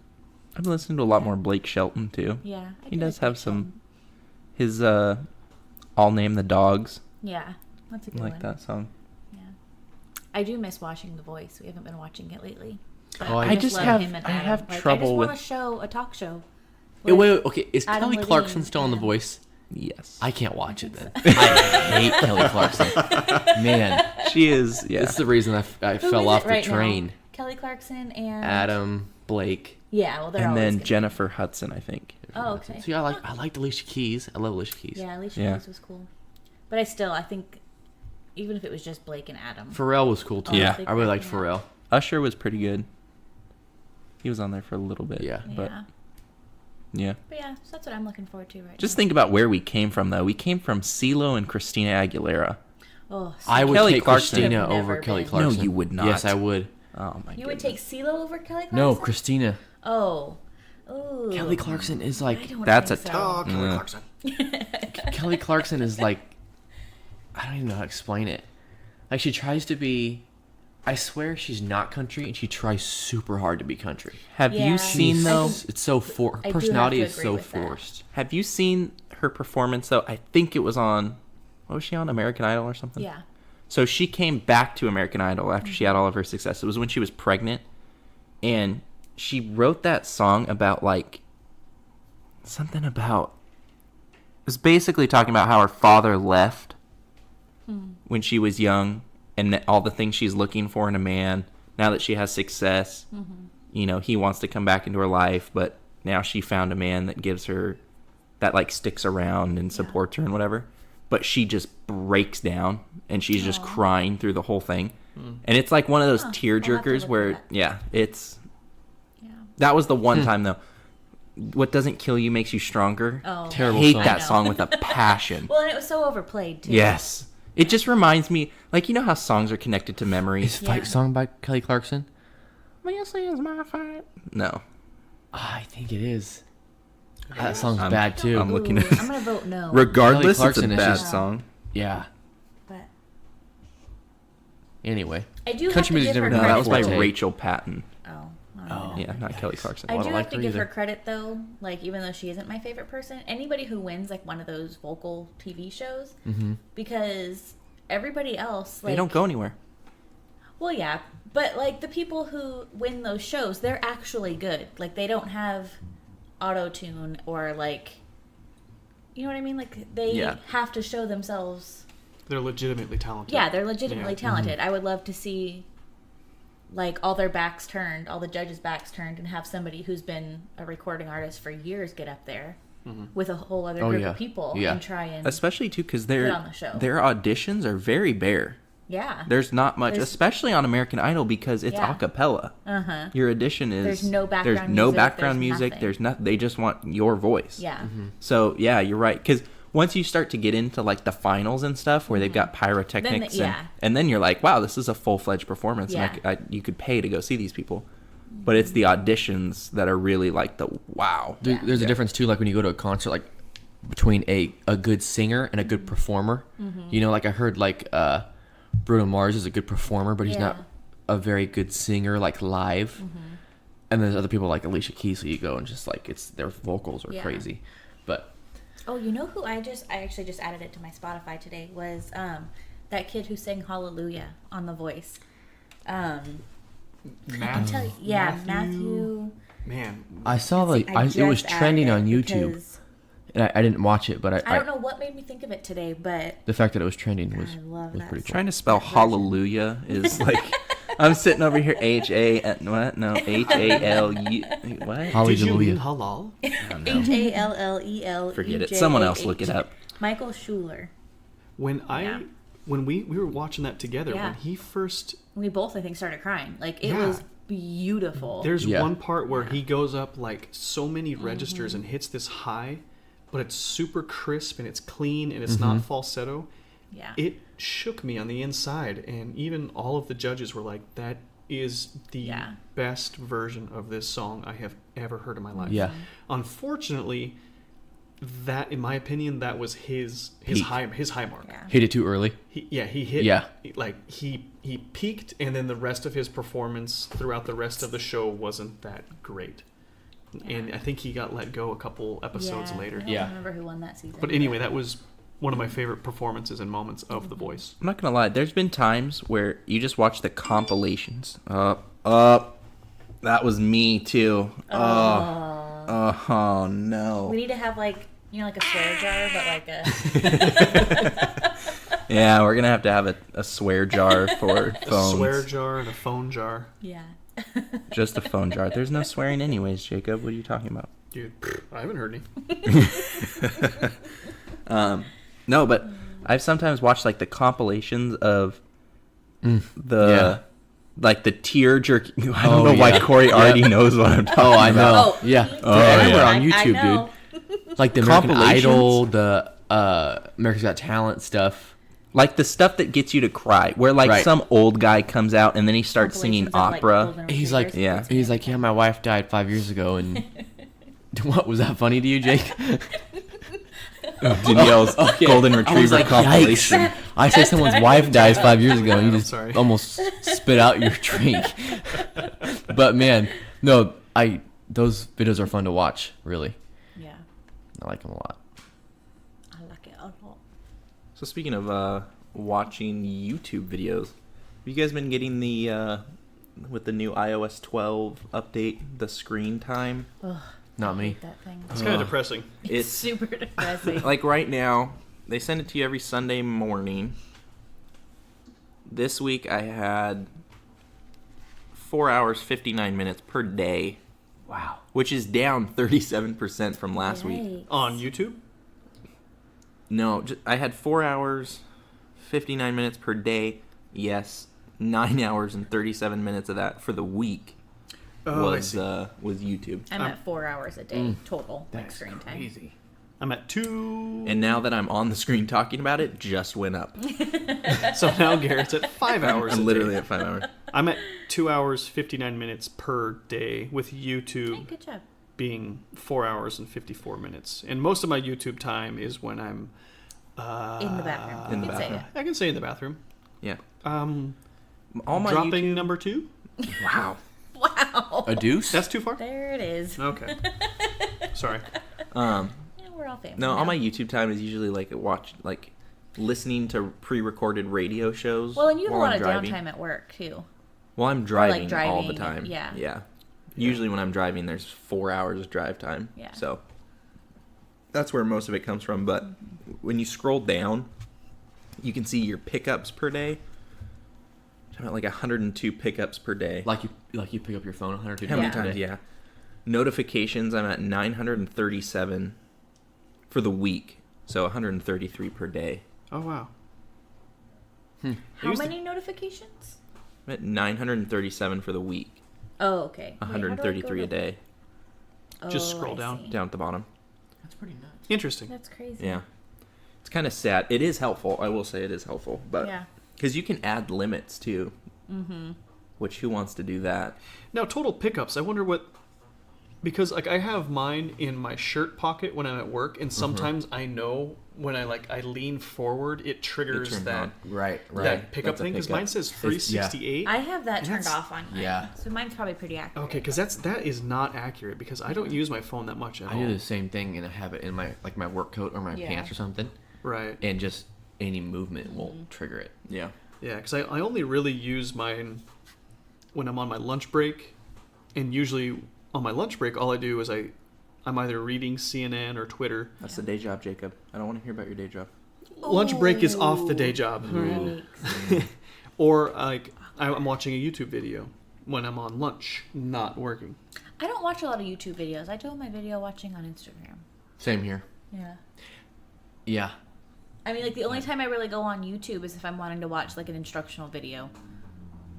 I've been listening to a lot more Blake Shelton too. yeah, I He do does like have Blake some. Shelton. His "I'll Name the Dogs." Yeah, that's a I good like one. that song. Yeah, I do miss watching The Voice. We haven't been watching it lately. But Oh, I just love have- him and I Adam. have Like, I trouble just with- want a talk show. Wait, okay. Is Adam Kelly Levine Clarkson still on The and- Voice? Yes. I can't watch it then. I hate Kelly Clarkson. Man, She is, yeah. this is the reason I Who fell is off it the right train. now? Kelly Clarkson and Adam, Blake. Yeah, well, they're And always then gonna be- Jennifer Hudson, I think. Oh, okay. See, I liked Alicia Keys. I love Alicia Keys. Yeah, Alicia Yeah. Keys was cool, but I think even if it was just Blake and Adam, Pharrell was cool too. Yeah. I really liked Yeah. Pharrell. Usher was pretty good. He was on there for a little bit. Yeah. But, yeah. yeah. But yeah, so that's what I'm looking forward to right Just now. think about where we came from, though. We came from CeeLo and Christina Aguilera. Oh, I would Kelly take Clarkson. Christina Never over been. Kelly No, Clarkson. you would not. Yes, I would. Oh, my you would goodness. take CeeLo over Kelly Clarkson? No, Christina. Oh. Ooh. Kelly Clarkson is I like don't That's think a so. Oh, Kelly Yeah. Clarkson. Kelly Clarkson is like I don't even know how to explain it. Like she tries to be. I swear she's not country, and she tries super hard to be country. Have Yeah. you seen, though? It's so for I do have personality to is agree so with that. forced. Have you seen her performance, though? I think it was on, what was she on, American Idol or something? Yeah. So she came back to American Idol after she had all of her success. It was when she was pregnant. And she wrote that song about, like, something about, it was basically talking about how her father left when she was young and all the things she's looking for in a man. Now that she has success, you know, he wants to come back into her life, but now she found a man that gives her, that, like, sticks around and supports her and whatever. But she just breaks down and she's just crying through the whole thing. And it's like one of those Huh. tear I'll have to jerkers look where, at yeah, it's, Yeah. that was the one time though. What doesn't kill you makes you stronger. Oh. Terrible Hate song. that I know. song with a passion. Well, and it was so overplayed too. Yes. It just reminds me, like, you know how songs are connected to memories? Is Yeah. Fight Song by Kelly Clarkson? This is my fight. No. I think it is. That song's bad too. I'm looking Ooh, at- I'm gonna vote no. Regardless, it's a Clarkson is bad just- song. Yeah. but Anyway, I do Country have to music's give her never No, been that credit. was by forte. Rachel Patton. Oh. I don't Oh. know. Yeah, not Kelly Clarkson. I Well, I do don't have like to her give her either. credit though. Like even though she isn't my favorite person, anybody who wins like one of those vocal TV shows, because everybody else like They don't go anywhere. Well, yeah, but like the people who win those shows, they're actually good. Like they don't have auto tune or like, you know what I mean? Like they Yeah. have to show themselves. They're legitimately talented. Yeah, they're legitimately Yeah. talented. I would love to see like all their backs turned, all the judges' backs turned, and have somebody who's been a recording artist for years get up there with a whole other Oh, group yeah. of people Yeah. and try and Especially, too, because Put on the show. their auditions are very bare. yeah. There's not much, There's- especially on American Idol, because it's Yeah. a cappella. Uh-huh. Your audition is There's no background there's no music, background there's music. nothing. There's not. They just want your voice. Yeah. So yeah, you're right. Because once you start to get into like the finals and stuff, where they've got pyrotechnics, yeah. and then you're like, wow, this is a full fledged performance, Yeah. and you could pay to go see these people. But it's the auditions that are really like the wow. There- Yeah. there's a difference too. Like when you go to a concert, like between a good singer and a good performer. You know, like I heard like Bruno Mars is a good performer, but he's not Yeah. a very good singer like live. And there's other people like Alicia Keys, so you go and just like their vocals are Yeah. crazy. But Oh, you know who I actually just added it to my Spotify today was that kid who sang Hallelujah on The Voice. I can tell you, yeah, Matthew. Man, I saw like I it was just added trending it on YouTube, because and I didn't watch it, but I don't know what made me think of it today, but the fact that it was trending was I love was that pretty cool. Trying to spell hallelujah is like I'm sitting over here what? No, HALU what? did you mean Hallelujah. halal? Hallel. Forget it. Someone else look it up. Michael Schuler. When Yeah. we were watching that together, Yeah. when he first, We both, I think, started crying. Like it Yeah. was beautiful. there's Yeah. one part where he goes up like so many registers and hits this high, but it's super crisp and it's clean and it's not falsetto. Yeah. It shook me on the inside, and even all of the judges were like, that is the Yeah. best version of this song I have ever heard in my life. Yeah. Unfortunately, that, in my opinion, that was his Peak. high mark. Yeah. Hit it too early. He hit. Yeah. Like he peaked, and then the rest of his performance throughout the rest of the show wasn't that great. And I think he got let go a couple episodes Yeah, later. I don't Yeah. remember who won that season. But anyway, that was one of my favorite performances and moments of The Voice. I'm not gonna lie. There's been times where you just watch the compilations. That was me too. Oh no. we need to have like You know, like a swear jar, but like a... Yeah, we're gonna have to have a swear jar for A phones. swear jar and a phone jar. Yeah. Just a phone jar. There's no swearing anyways, Jacob. What are you talking about? Dude, I haven't heard any. No, but I've sometimes watched like the compilations of Yeah. like the tear jerk. I don't know why yeah. Corey already knows what I'm talking Oh, I about. know. Oh, Yeah. Oh, They're everywhere yeah. on YouTube, I know. dude. Like the American Compilations? Idol, the America's Got Talent stuff. Like the stuff that gets you to cry, where like Right. some old guy comes out and then he starts singing Compilations of, like, opera. golden He's like, retrievers. Yeah. It's He's like, yeah, my wife died 5 years ago, and what was that funny to you, Jake? Danielle's Okay. golden I was retriever like, compilation. yikes. I say someone's wife dies 5 years ago, and you I'm just sorry. almost spit out your drink. But man, no, those videos are fun to watch. Really, Yeah. I like them a lot. I like it a lot. So speaking of watching YouTube videos, have you guys been getting the with the new iOS 12 update, the screen time? Ugh, Not I me. hate that thing. It's kind of depressing. It's super depressing. Like right now, they send it to you every Sunday morning. This week I had 4 hours 59 minutes per day, Wow. which is down 37% from last week. Yikes. On YouTube? No, I had 4 hours 59 minutes per day. Yes, 9 hours and 37 minutes of that for the week Oh, I was see. was YouTube. I'm at 4 hours a day total, like That's screen time. crazy. I'm at 2. And now that I'm on the screen talking about it, just went up. So now Garrett's at 5 hours a I'm day. literally at 5 hours. I'm at 2 hours 59 minutes per day, with Hey, YouTube good job. being 4 hours and 54 minutes. And most of my YouTube time is when I'm In the bathroom. In the You can say bathroom. I can say in the bathroom. Yeah. All my dropping number 2. Wow. it. Wow. A deuce? That's too far. There it is. Okay. Sorry. Yeah, we're all family. No, all now. my YouTube time is usually listening to pre-recorded radio shows. Well, and you have a while lot I'm of driving. downtime at work too. Well, I'm driving, all the driving time. and- yeah. Yeah. Usually when I'm driving, there's 4 hours of drive time. Yeah. So that's where most of it comes from. But when you scroll down, you can see your pickups per day. I'm at like 102 pickups per day. Like you pick up your phone 102 How many times a times? day. Yeah. Notifications, I'm at 937 for the week. So 133 per day. Oh, wow. How used to- many notifications? I'm at 937 for the week. Oh, okay. Wait, how do I go 133 a to- day. Just Oh, scroll I down. see. Down at the bottom. That's pretty nuts. Interesting. That's crazy. Yeah. It's kind of sad. It is helpful. I will say it is helpful. But Yeah. because you can add limits too. Mm-hmm. Which, who wants to do that? Now, total pickups. I wonder what... Because, like, I have mine in my shirt pocket when I'm at work, and sometimes I know when I lean forward, it triggers turns that... on. Right. That pickup That's a thing, because pickup. mine says 368. I have that turned that's- off on mine. Yeah. So mine's probably pretty accurate. Okay, because that is not accurate, because I don't use my phone that much at I all. do the same thing, and I have it in my my work coat or my Yeah. pants or something, Right. and just any movement will trigger it. Yeah. Yeah, because I only really use mine when I'm on my lunch break, and usually on my lunch break, all I do is I'm either reading CNN or Twitter. That's the day job, Jacob. I don't want to hear about your day job. Lunch break is off the day job. Yikes. Or I'm watching a YouTube video when I'm on lunch, not working. I don't watch a lot of YouTube videos. I do my video watching on Instagram. Same here. Yeah. Yeah. I mean, like, the only time I really go on YouTube is if I'm wanting to watch, like, an instructional video.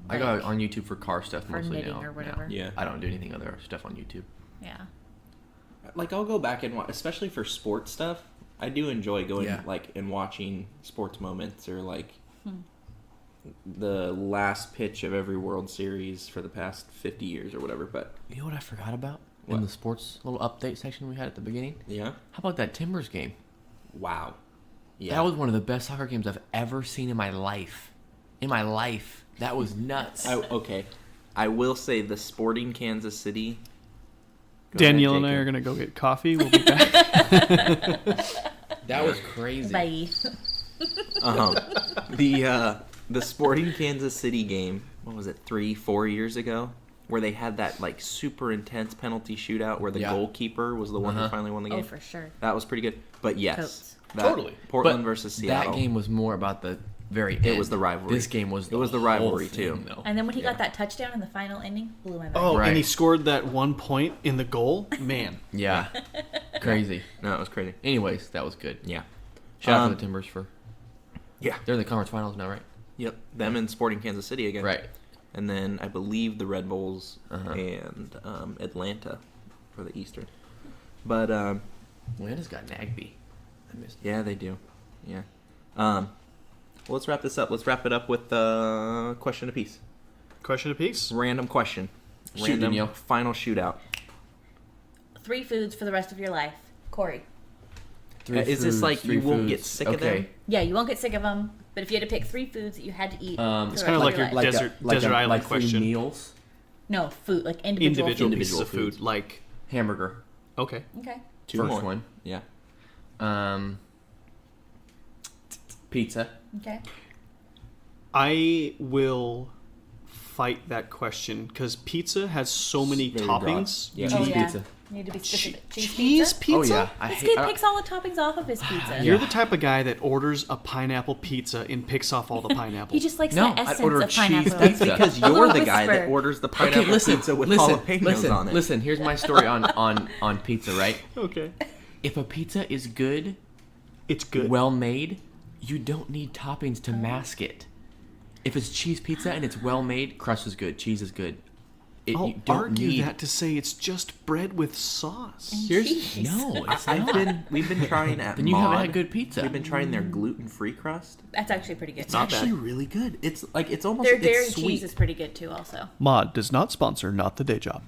I go Like, on YouTube for car stuff for mostly knitting now. or whatever. Yeah. I don't do anything other stuff on YouTube. Yeah. Like, I'll go back and watch, especially for sports stuff. I do enjoy going, Yeah. and watching sports moments or, the last pitch of every World Series for the past 50 years or whatever. But, You know what I forgot about What? in the sports little update section we had at the beginning? yeah. How about that Timbers game? Wow. Yeah. That was one of the best soccer games I've ever seen in my life. In my life, that was nuts. Okay. I will say the Sporting Kansas City. Go Danielle ahead, and I are Jacob. going to go get coffee. We'll be back. That was crazy. Bye. The Sporting Kansas City game, what was it, 3-4 years ago? where they had that like super intense penalty shootout where the Yeah. goalkeeper was the one who finally won the game. Oh, for sure. That was pretty good. But yes, Coats. Totally. Portland But versus Seattle. That game was more about the very end. It was the rivalry. This game was It was the whole rivalry, thing, too. though. And then when he got that touchdown in the final inning, blew my mind. Oh, Right. and he scored that 1 point in the goal. Man, Yeah. Crazy. No, it was crazy. Anyways, that was good. Yeah. Shout out to the Timbers for... Yeah. They're in the conference finals now, right? Yep. Them and Sporting Kansas City again. Right. And then I believe the Red Bulls Uh-huh. and Atlanta for the Eastern. But Atlanta's got Nagby. I missed yeah, they do. Yeah. Well, let's wrap this up. Let's wrap it up with question apiece. question apiece. Random question. Shoot, Random Danielle. final shootout. 3 foods for the rest of your life. Corey. Is this like you won't get sick of them? Yeah, you won't get sick of them, but if you had to pick 3 foods that you had to eat, It's kind of like your desert island like question. 3 meals. no food, like individual Individual foods. pieces of foods. food, like Hamburger. okay. Okay. 2 First more. one. Yeah. Pizza. Okay. I will fight that question because pizza has so many Very broad. toppings. Yeah. Cheese Oh, yeah. pizza. You need to be specific. Cheese pizza? Oh yeah, I This hate. kid picks all the toppings off of his pizza. You're the type of guy that orders a pineapple pizza and picks off all the pineapple. He just likes No, the I'd essence order of cheese pineapple. pizza. Because A you're little the guy that whisper. orders the pineapple Okay, listen, pizza with listen, jalapenos listen, on it. listen. Here's my story on pizza. Right, okay. if a pizza is good, It's good. well made, you don't need toppings to mask it. If it's cheese pizza and it's well made, crust is good, cheese is good. I'll You don't argue need. that to say it's just bread with sauce. Cheese. No, it's I've not. we've been trying at Then you haven't Mod. had good pizza. We've been trying their gluten-free crust. That's actually pretty good. It's actually really good. It's like it's almost Their dairy it's sweet. cheese is pretty good too, also. Mod does not sponsor Not the Day Job.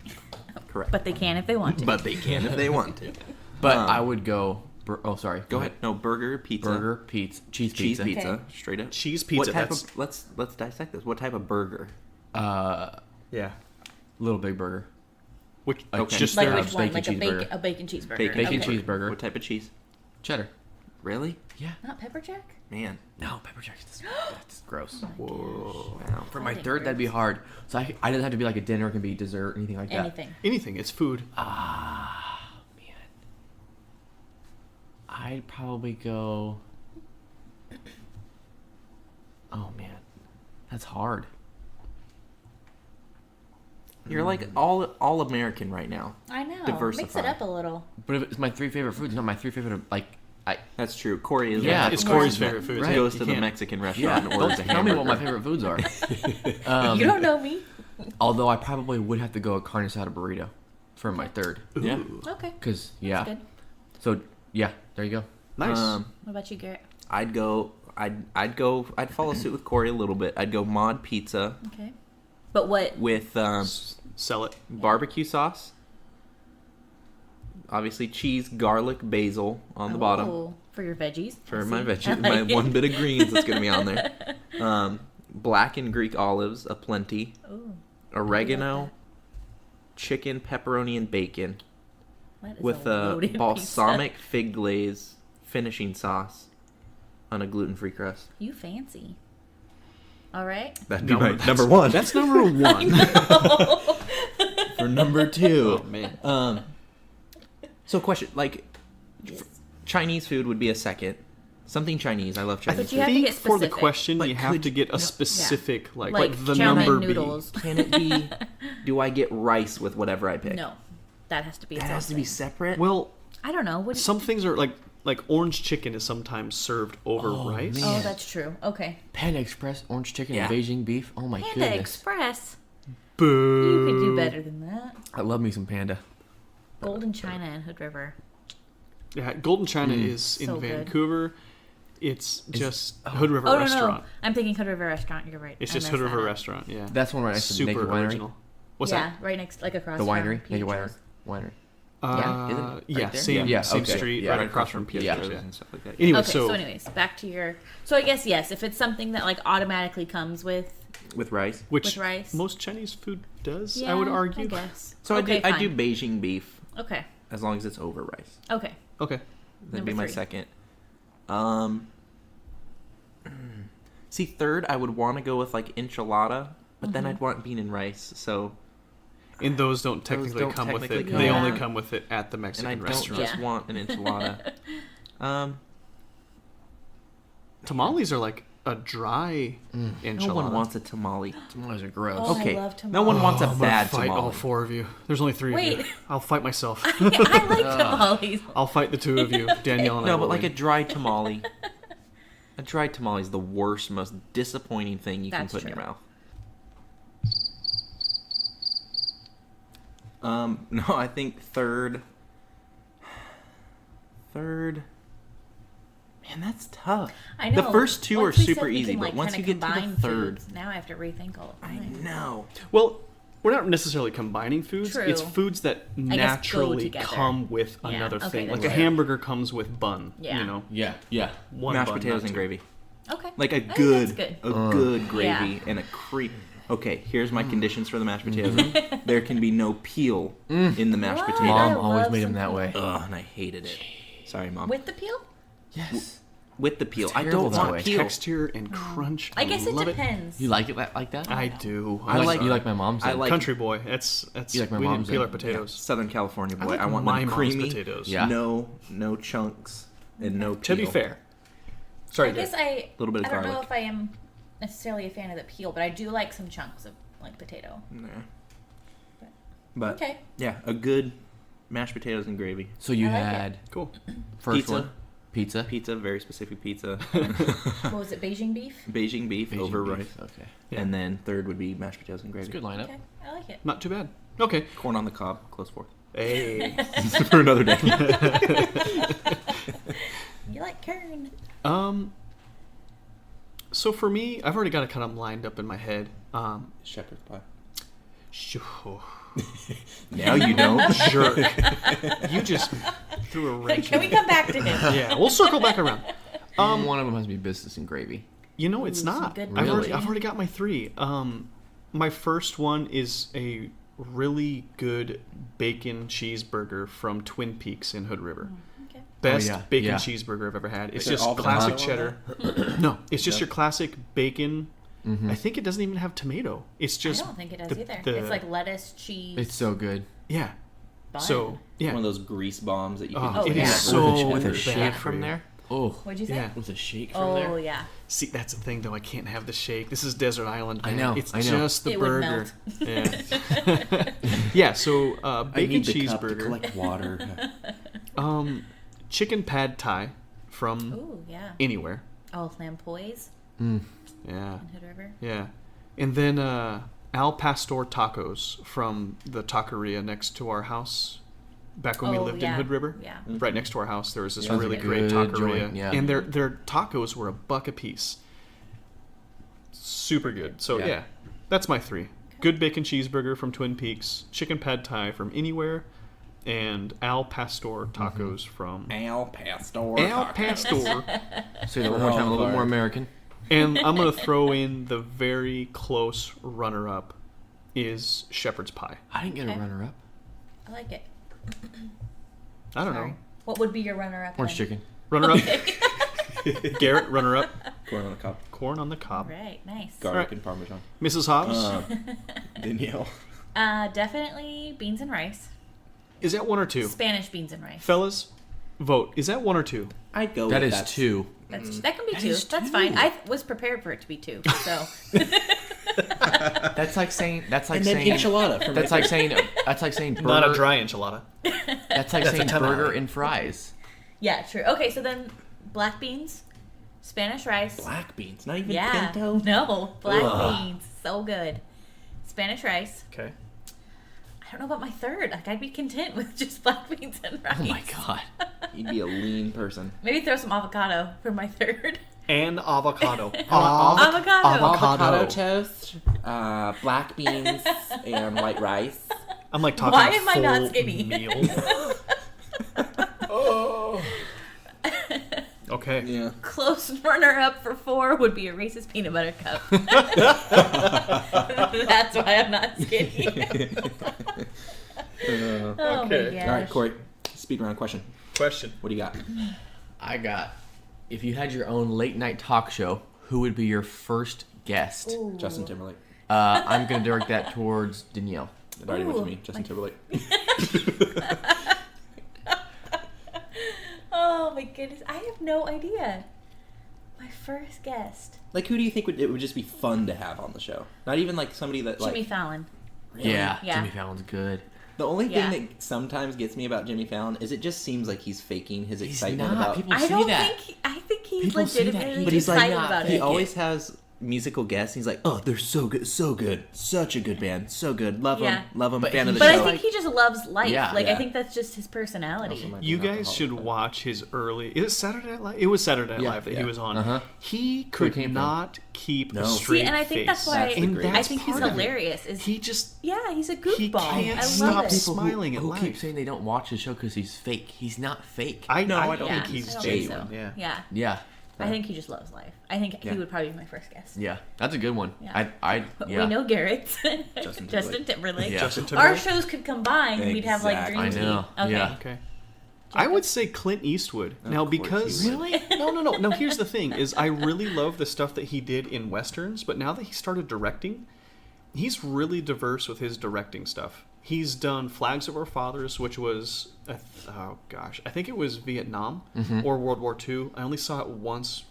Correct. But they can if they want to. But they can if they want to. But I would go. Oh, sorry. Go ahead. No, burger, pizza, Burger, pizza, cheese cheese pizza. pizza, Okay. straight up. Cheese pizza, What type that's- of? Let's dissect this. What type of burger? Yeah. Little Big Burger. Which Okay. just like their which one? bacon Like cheeseburger. a bacon cheeseburger. Bacon Bacon Okay. cheeseburger. What type of cheese? Cheddar. Really? Yeah. Not pepper jack? Man. No, pepper jack. That's gross. Wow. For my That third, that'd be hurts. hard. So I doesn't have to be like a dinner. It can be dessert, anything like that. Anything. anything. It's food. Man, I'd probably go. Oh man, that's hard. You're like all American right now. I know. Mix Diversify. it up a little. But if it's my 3 favorite foods, not my 3 favorite like That's true. Corey is. Yeah, one of It's the Corey's person favorite that food. Right. Goes You to the can't- Mexican yeah. restaurant and Don't orders a tell me hamburger. what my favorite foods are. You don't know me. Although I probably would have to go a carne asada burrito for my third. Yeah. Okay. Cause yeah. Good. So yeah, there you go. Nice. What about you, Garrett? I'd follow suit with Corey a little bit. I'd go mod pizza Okay. But what? with Sell it. barbecue sauce. Obviously, cheese, garlic, basil on the bottom Oh, for your veggies. for I my see. I veggies. My like it. one bit of greens that's gonna be on there. Black and Greek olives aplenty. Ooh, Oregano, chicken, pepperoni, and bacon that is with a a loaded balsamic fig glaze finishing sauce on a gluten-free crust. pizza. You fancy. All right. That'd be my number one. That's number one. For number two. Oh, man. So question, like, Chinese food would be a second. Something Chinese. I love Chinese But you I have to think get for the specific. question, But you have could- to get a specific, like the chow mein number noodles. Can it be, do I get rice with whatever I pick? No, that has to be. That its has own to be thing. separate? Be. Well, I don't know. What? some things are like orange chicken is sometimes served over rice. Oh, that's true. Okay. Panda Express, orange chicken, Yeah. and Beijing beef. Oh my Panda goodness. Express. Boo. You could do better than that. I love me some panda. Golden China and Hood River. Yeah, Golden China is So in good. Vancouver. It's just Hood River Oh no, Restaurant. no, I'm thinking Hood River Restaurant. You're right. It's I just messed Hood River that up. Restaurant. Yeah, That's one right next to the super Naked Winery. original. What's Yeah, right next, like across The from winery, Naked Pietro's. Winery. that? Isn't it right Yeah, there? same Yeah, same okay. street, Yeah, right across from Pietro's. Pietros Yeah. and stuff like that. Anyway, Okay, so anyways, back to your. So I guess yes, if it's something that like automatically comes with With rice. which with rice. most Chinese food does, yeah, I would argue. I guess. So okay, I do fine. Beijing beef Okay. as long as it's over rice. Okay. Okay. That'd Number be my 3. second. See, third, I would want to go with like enchilada, but then I'd want bean and rice. So And those don't technically don't come with technically it. come They with only it. come with it at the And Mexican I don't restaurant. just want an enchilada. Tamales are like a dry enchilada. No one wants a tamale. Tamales are gross. Oh, Okay, I love tamales. no one wants a I'm gonna bad fight tamale. all 4 of you. There's only 3 of Wait. you. I'll fight myself. I like tamales. I'll fight the 2 of you. Danielle and I No, will but like a win. dry tamale. A dry tamale is the worst, most disappointing thing you That's can put in true. your mouth. No, I think third. Man, that's tough. I know. The first 2 Once are we said super we easy, can, but like, once you kinda get to the combine third, foods, now I have to rethink all the I time. know. Well, we're not necessarily combining foods. True. It's foods that go naturally together. come with Yeah, another okay, thing. that's Like a right. hamburger comes with bun. Yeah. You know, Yeah. one Mashed bun, potatoes not and 2. gravy. Okay. Like a I think good, that's good. good gravy Yeah. and a cream. Okay, here's my conditions for the mashed potatoes. There can be no peel in the mashed What? potato. Mom I always love made some them that way. Ugh, and I hated it. Sorry, Mom. With the peel? Yes. With the peel. It's I terrible don't that want way. peel. Texture and crunch. I guess it love depends. You like it like that? I do. I I'm like- You sorry. like my mom's? I then? like- country boy. That's You like my we didn't mom's peel our in- potatoes. Southern California boy. I like want my them mom's creamy. potatoes. Yeah. No chunks and no peel. To be fair, sorry, I guess Dave. I Little bit of don't know garlic. if I am necessarily a fan of the peel, but I do like some chunks of like potato. Nah. But Okay. yeah, a good mashed potatoes and gravy. So you I like it. had Cool. first Pizza. one, pizza, Pizza, very specific pizza. What was it? Beijing beef? Beijing beef Beijing over beef. rice. Okay, Yeah. And then third would be mashed potatoes and it's gravy. a good lineup. Okay. I like it. Not too bad. Okay. Corn on the cob, close fourth. Hey. For another day. You like Kern. So for me, I've already got it kind of lined up in my head. Shepherd's pie. Sure. Now you know. Jerk. You just threw a wrench. Can in we it. come back to him? Yeah, we'll circle back around. One of them has to be business and gravy. You know, it's Ooh, some not. good Really? I've already got my 3. My first one is a really good bacon cheeseburger from Twin Peaks in Hood River. Okay. Best yeah, bacon yeah. cheeseburger I've ever had. It's there just avocado classic on cheddar. No, it's just No. your classic bacon. I think it doesn't even have tomato. It's just I don't think it does either. the- It's like lettuce, cheese. It's so good. yeah. bun. So yeah, One of those grease bombs that you Oh, can it yeah. is have so with a bad shake for from you. there. Oh, What'd you say? Yeah. with a shake from Oh there. yeah. See, that's the thing though. I can't have the shake. This is Desert Island. I Man. know, It's I know. just the It would burger. melt. Yeah. Yeah. So I bacon need the cup to cheeseburger. collect water. Chicken pad thai from Ooh yeah. anywhere. Oh, lamb poise Yeah. in Hood River. Yeah. And then Al Pastor tacos from the taqueria next to our house back when we Oh, lived yeah. in Hood River. Yeah. Right next to our house, there was this Yeah, that's a really great good taqueria. joint, yeah. And their tacos were $1 a piece. Super good. So, Yeah. yeah, that's my 3. Good bacon cheeseburger from Twin Peaks, chicken pad thai from anywhere, and Al Pastor tacos from Al Pastor. Al Pastor. Say that one more time, a little bit more American. And I'm going to throw in the very close runner-up is shepherd's pie. I didn't get Okay. a runner-up. I like it. I don't Sorry. know. What would be your runner-up? Orange then? chicken. Runner-up. Garrett, runner-up. Corn on the cob. Corn on the cob. Right. Nice. Garlic Alright. and Parmesan. Mrs. Hobbs, Danielle. Definitely beans and rice. is that 1 or 2? Spanish beans and rice. Fellas, vote. Is that 1 or 2? I'd go That with is that. 2. That can be That 2. is That's 2. fine. I was prepared for it to be 2. So That's like saying. That's like And then saying. enchilada. From That's like saying. That's like saying. Burger, Not a dry enchilada. That's like That's a saying tamale. burger and fries. yeah, true. Okay, so then black beans, Spanish rice. black beans, not even Yeah. pinto. No, black Ugh. beans. So good. Spanish rice. Okay. I don't know about my third. Like I'd be content with just black beans and rice. Oh my god. You'd be a lean person. Maybe throw some avocado for my third. And avocado. Avocado. Avocado. toast, black beans, and white rice. I'm like talking Why a am I not full skinny? meal. Oh. Okay. Yeah. Close runner-up for 4 would be a Reese's peanut butter cup. That's why I'm not skinny. Oh Okay. my gosh. All right, Corey. Speed round question. Question. What do you got? I got. If you had your own late night talk show, who would be your first guest? Ooh. Justin Timberlake. I'm gonna direct that towards Danielle. It already went to Ooh, me, Justin like- Timberlake. Oh my goodness, I have no idea. My first guest, Like, who do you think it would just be fun to have on the show? Not even like somebody that like. Jimmy Fallon. Really? Yeah, Yeah. Jimmy Fallon's good. The only Yeah. thing that sometimes gets me about Jimmy Fallon is it just seems like he's faking his excitement not. about. People I say don't that. think. I think he's People say that. legitimately But he's like, excited nah, about He it. always has musical guests. He's like, oh, they're so good, such a good band, so good, love Yeah. them, love them, But fan of the But show. I think he just loves life. Yeah. Like I Yeah. think that's just his personality. Also might be You an guys alcoholic, should but- watch his early. Is it Saturday Night Live? It was Saturday Night Yeah, Live that yeah. he was on. Uh-huh. He Where could it came from. not keep No. a See, straight See, and I think that's face. why That's the And greatest I that's think he's part of it. hilarious. Is He just yeah, he's a He goofball. can't I stop love it. smiling at who life. keep saying they don't watch the show because he's fake. He's not fake. I No, I don't Yeah, think he's I don't think genuine. so. Yeah. Yeah. Yeah. I think he just loves life. I think Yeah. he would probably be my first guest. Yeah. That's a good one. Yeah. Yeah. We know Garrett's. Justin Justin Timberlake. Yeah. Justin Our Timberlake. shows could combine. We'd have like Exactly. Dream I Team. know. Okay. Yeah. Okay. I would say Clint Eastwood. Now, course you because would. Really? no. Now, here's the thing: is I really love the stuff that he did in westerns, but now that he started directing, he's really diverse with his directing stuff. He's done Flags of Our Fathers, which was I think it was Vietnam or World War II. I only saw it once,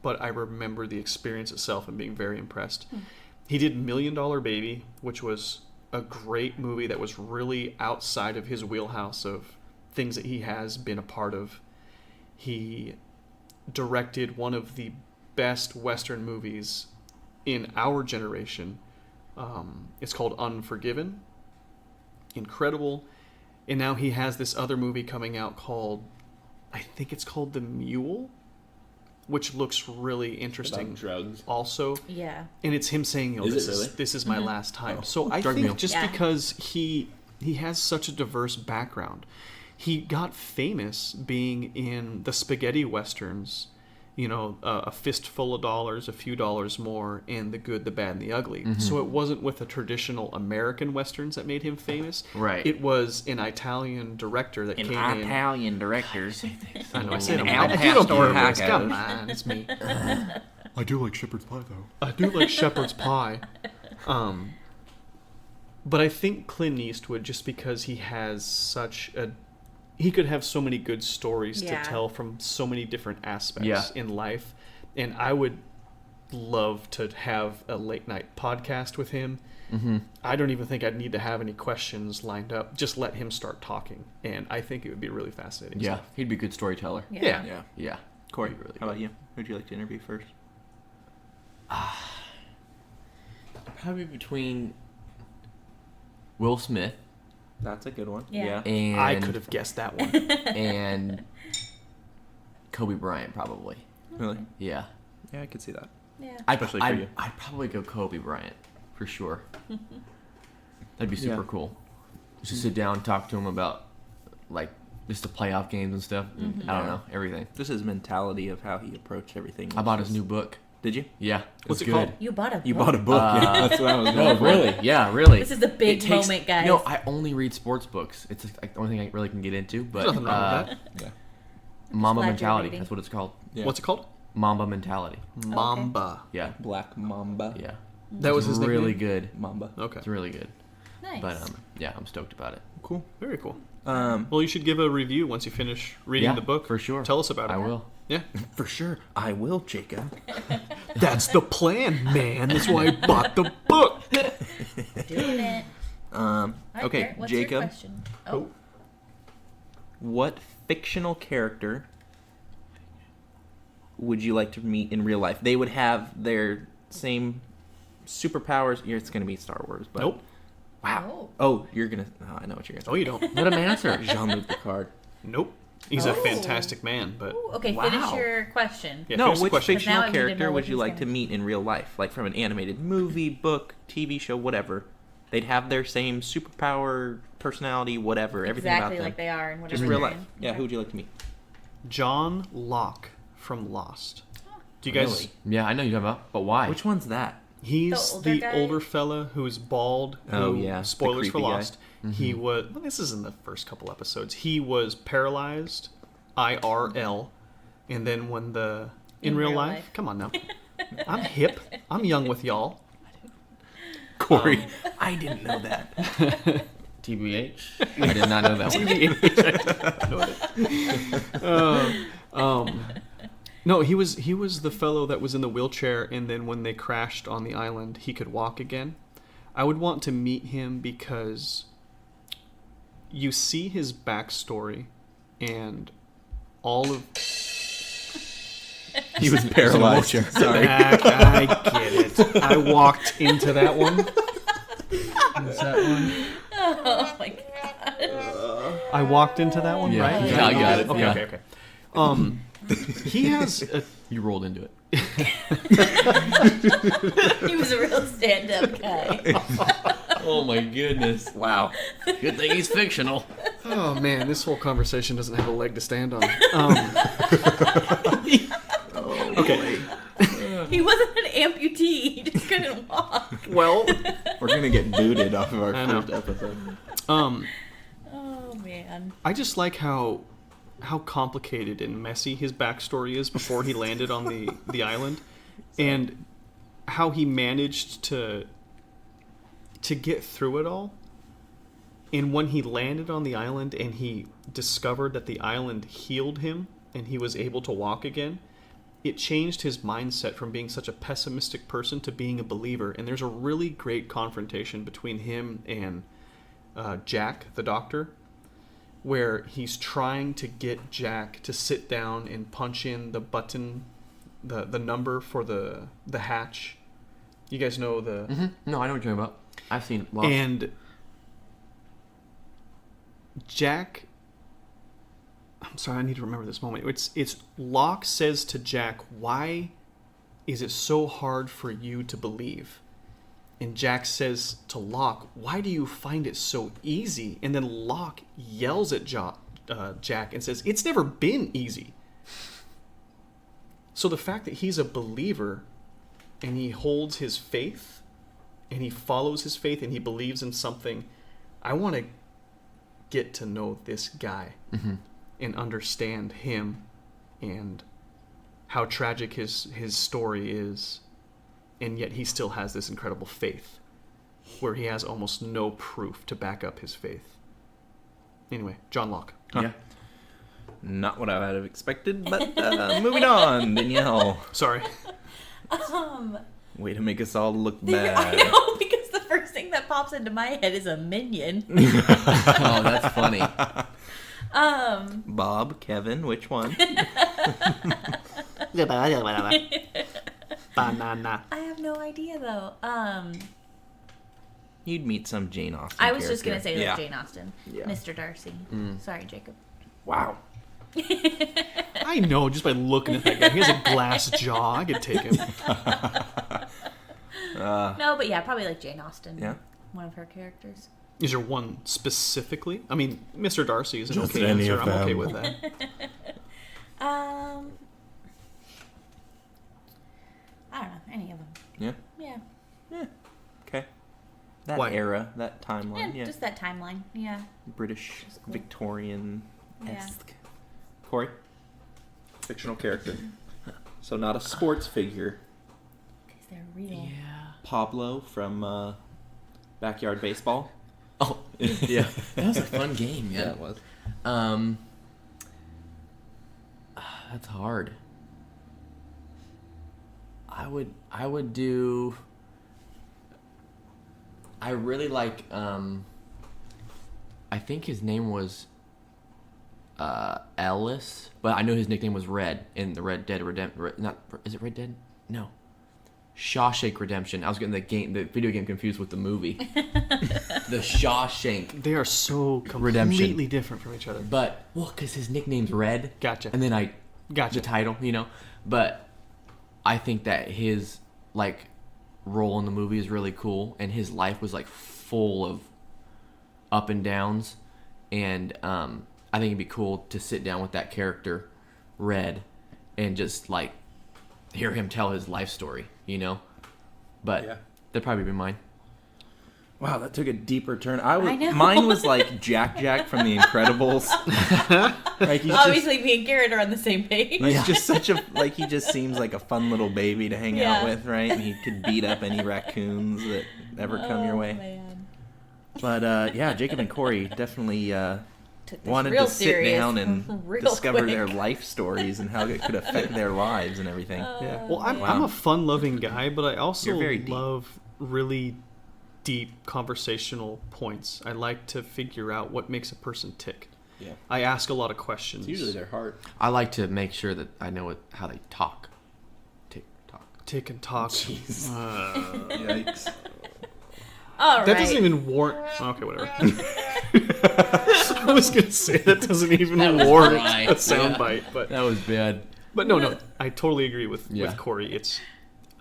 but I remember the experience itself and being very impressed. He did Million Dollar Baby, which was a great movie that was really outside of his wheelhouse of things that he has been a part of. He directed one of the best Western movies in our generation. It's called Unforgiven. Incredible. And now he has this other movie coming out called, I think it's called The Mule, which looks really interesting. About drugs. Also, Yeah. and it's him saying, Is it this really? is this is my last time. So I Drug think mule. just Yeah. because he has such a diverse background, he got famous being in the spaghetti westerns, A Fistful of Dollars, A Few Dollars More, and The Good, the Bad, and the Ugly. So it wasn't with the traditional American westerns that made him famous. Right. It was an Italian director that came in. Italian directors. I know I say it. Al I do know Pastor words. tacos. Come on, it's me. I do like shepherd's pie, though. I do like shepherd's pie. But I think Clint Eastwood, just because he has he could have so many good stories Yeah. to tell from so many different aspects Yeah. in life. And I would love to have a late night podcast with him. Mm-hmm. I don't even think I'd need to have any questions lined up. Just let him start talking. And I think it would be really fascinating Yeah. stuff. He'd be a good storyteller. Yeah. Yeah. Yeah. Corey, Really how about you? Who'd you like to interview first? Probably between Will Smith That's a good one. Yeah. and I could have guessed that one. and Kobe Bryant probably. Really? Yeah. Yeah, I could see that. Yeah. Especially for you. I'd probably go Kobe Bryant for sure. That'd be super Yeah. cool. Just to sit down and talk to him about like just the playoff games and stuff. I don't know, everything. Just his mentality of how he approached everything. I bought was his new just- book. Did you? Yeah. What's it's it good. called? You bought a book. You bought a book. Yeah, that's what I was No, going for. really. Yeah, really. This is the big It takes- moment, guys. No, I only read sports books. It's like the only thing I really can get into. But There's nothing wrong with Yeah. Mamba glad you're mentality. reading. That's what it's called. Yeah. What's it called? Mamba mentality. Mamba. Yeah. Black Mamba. Yeah. That was It's his really nickname? good. Mamba. Okay. It's really good. Nice. But yeah, I'm stoked about it. Cool. Very cool. Well, Well, you should give a review once you finish reading Yeah, the book. for sure. Tell us about it. I will. Yeah. for sure, I will, Jacob. That's the plan, man. That's why I bought the book. Doing it. All right, Okay, Garrett, what's Jacob. Your question? Oh, What fictional character would you like to meet in real life? They would have their same superpowers. Yeah, it's going to be Star Wars, but Nope. wow. Oh, you're gonna. Oh, I know what you're Oh, gonna you don't. Let him answer. say. Jean-Luc Picard. Nope. He's a Oh. fantastic man, but Ooh, okay. Wow. Finish your question. yeah, No, finish the which question. Now I fictional need to know character what would you he's like gonna- to meet in real life? Like from an animated movie, book, TV show, whatever. They'd have their same superpower, personality, whatever, everything Exactly about like them. they are in whatever. Just real they're life. in. Yeah, Okay. who would you like to meet? John Locke from Lost. Do you guys? Really? Yeah, I know you're talking about, but why? Which one's that? He's The the older older, guy? fella who's bald. Oh, who- yeah, the Spoilers for creepy guy. Lost. He was. Well, this is in the first couple episodes. He was paralyzed, IRL, and then when in real life. Come on now. I'm hip. I'm young with y'all. Corey, I didn't know that. TBH. I did not know that one. No, he was the fellow that was in the wheelchair, and then when they crashed on the island, he could walk again. I would want to meet him because you see his backstory and all of... He was paralyzed. Sorry. I get it. I walked into that one. Is that one? Oh my god. I walked into that one, Yeah. right? Yeah, I got it. Okay, Yeah. okay. He has a... You rolled into it. He was a real stand-up guy. Oh my goodness. Wow. Good thing he's fictional. Oh man, this whole conversation doesn't have a leg to stand on. Okay. He wasn't an amputee. He just couldn't walk. Well, We're going to get booted off of our I know. first episode. Oh man. I just like how complicated and messy his backstory is before he landed on the island, and how he managed to get through it all. And when he landed on the island and he discovered that the island healed him and he was able to walk again, it changed his mindset from being such a pessimistic person to being a believer. And there's a really great confrontation between him and Jack, the doctor, where he's trying to get Jack to sit down and punch in the button, the number for the hatch. You guys know the... Mm-hmm. No, I know what you're talking about. I've seen Lost. And Jack... I'm sorry, I need to remember this moment. It's Locke says to Jack, why is it so hard for you to believe? And Jack says to Locke, why do you find it so easy? And then Locke yells at Jack and says, it's never been easy. So the fact that he's a believer and he holds his faith and he follows his faith and he believes in something, I want to get to know this guy and understand him and how tragic his story is. And yet he still has this incredible faith where he has almost no proof to back up his faith. Anyway, John Locke. Yeah. Not what I would have expected, but moving on, Danielle. Sorry. Way to make us all look I bad. know, because the first thing that pops into my head is a minion. Oh, that's funny. Bob, Kevin, which one? Banana. I have no idea though. You'd meet some Jane Austen I was just gonna character. say Yeah. like Jane Austen, Yeah. Mr. Darcy. Sorry, Jacob. Wow. I know, just by looking at that guy. He has a glass jaw. I could take him. No, but yeah, probably like Jane Austen. Yeah. One of her characters. Is there one specifically? I mean, Mr. Darcy is an Just okay any answer. of I'm okay them. with that. I don't know, any of them. Yeah. Yeah. Okay. That Why? era, that timeline, yeah. Just that timeline. Yeah. British, cool. Victorian-esque. Corey? Fictional character. So not a sports figure. Because they're real. Yeah. Pablo from Backyard Baseball. Oh, yeah. That was a fun game, Yeah, yeah. it was. That's hard. I would do. I really like. I think his name was Ellis, but I know his nickname was Red in the Red Dead Redemption. Not is it Red Dead? No. Shawshank Redemption. I was getting the video game confused with the movie. The Shawshank. They are so Redemption. completely different from each other. But because his nickname's Red. Gotcha. And then I Gotcha. the title, but I think that his role in the movie is really cool, and his life was full of up and downs, and I think it'd be cool to sit down with that character, Red, and just hear him tell his life story, but Yeah. that'd probably be mine. Wow, that took a deeper turn. I know. Mine was like Jack from The Incredibles. Like he's Obviously, me and Garrett are on the same page. Like just such a he just seems like a fun little baby to hang out Yeah. with, right? And he could beat up any raccoons that ever come your way. Man. But yeah, Jacob and Corey definitely Took this wanted real to sit serious down and real discover quick. their life stories and how it could affect their lives and everything. Yeah. Well, I'm Wow. a fun-loving guy, but I also You're very deep. love really deep conversational points. I like to figure out what makes a person tick. Yeah. I ask a lot of questions. It's usually their heart. I like to make sure that I know how they talk. Tick tock. Tick and talk. Yikes. All right. That doesn't even warrant. Okay, whatever. I was gonna say that doesn't even warrant right. a sound Yeah. bite, but That was bad. no, I totally agree with Yeah. Corey.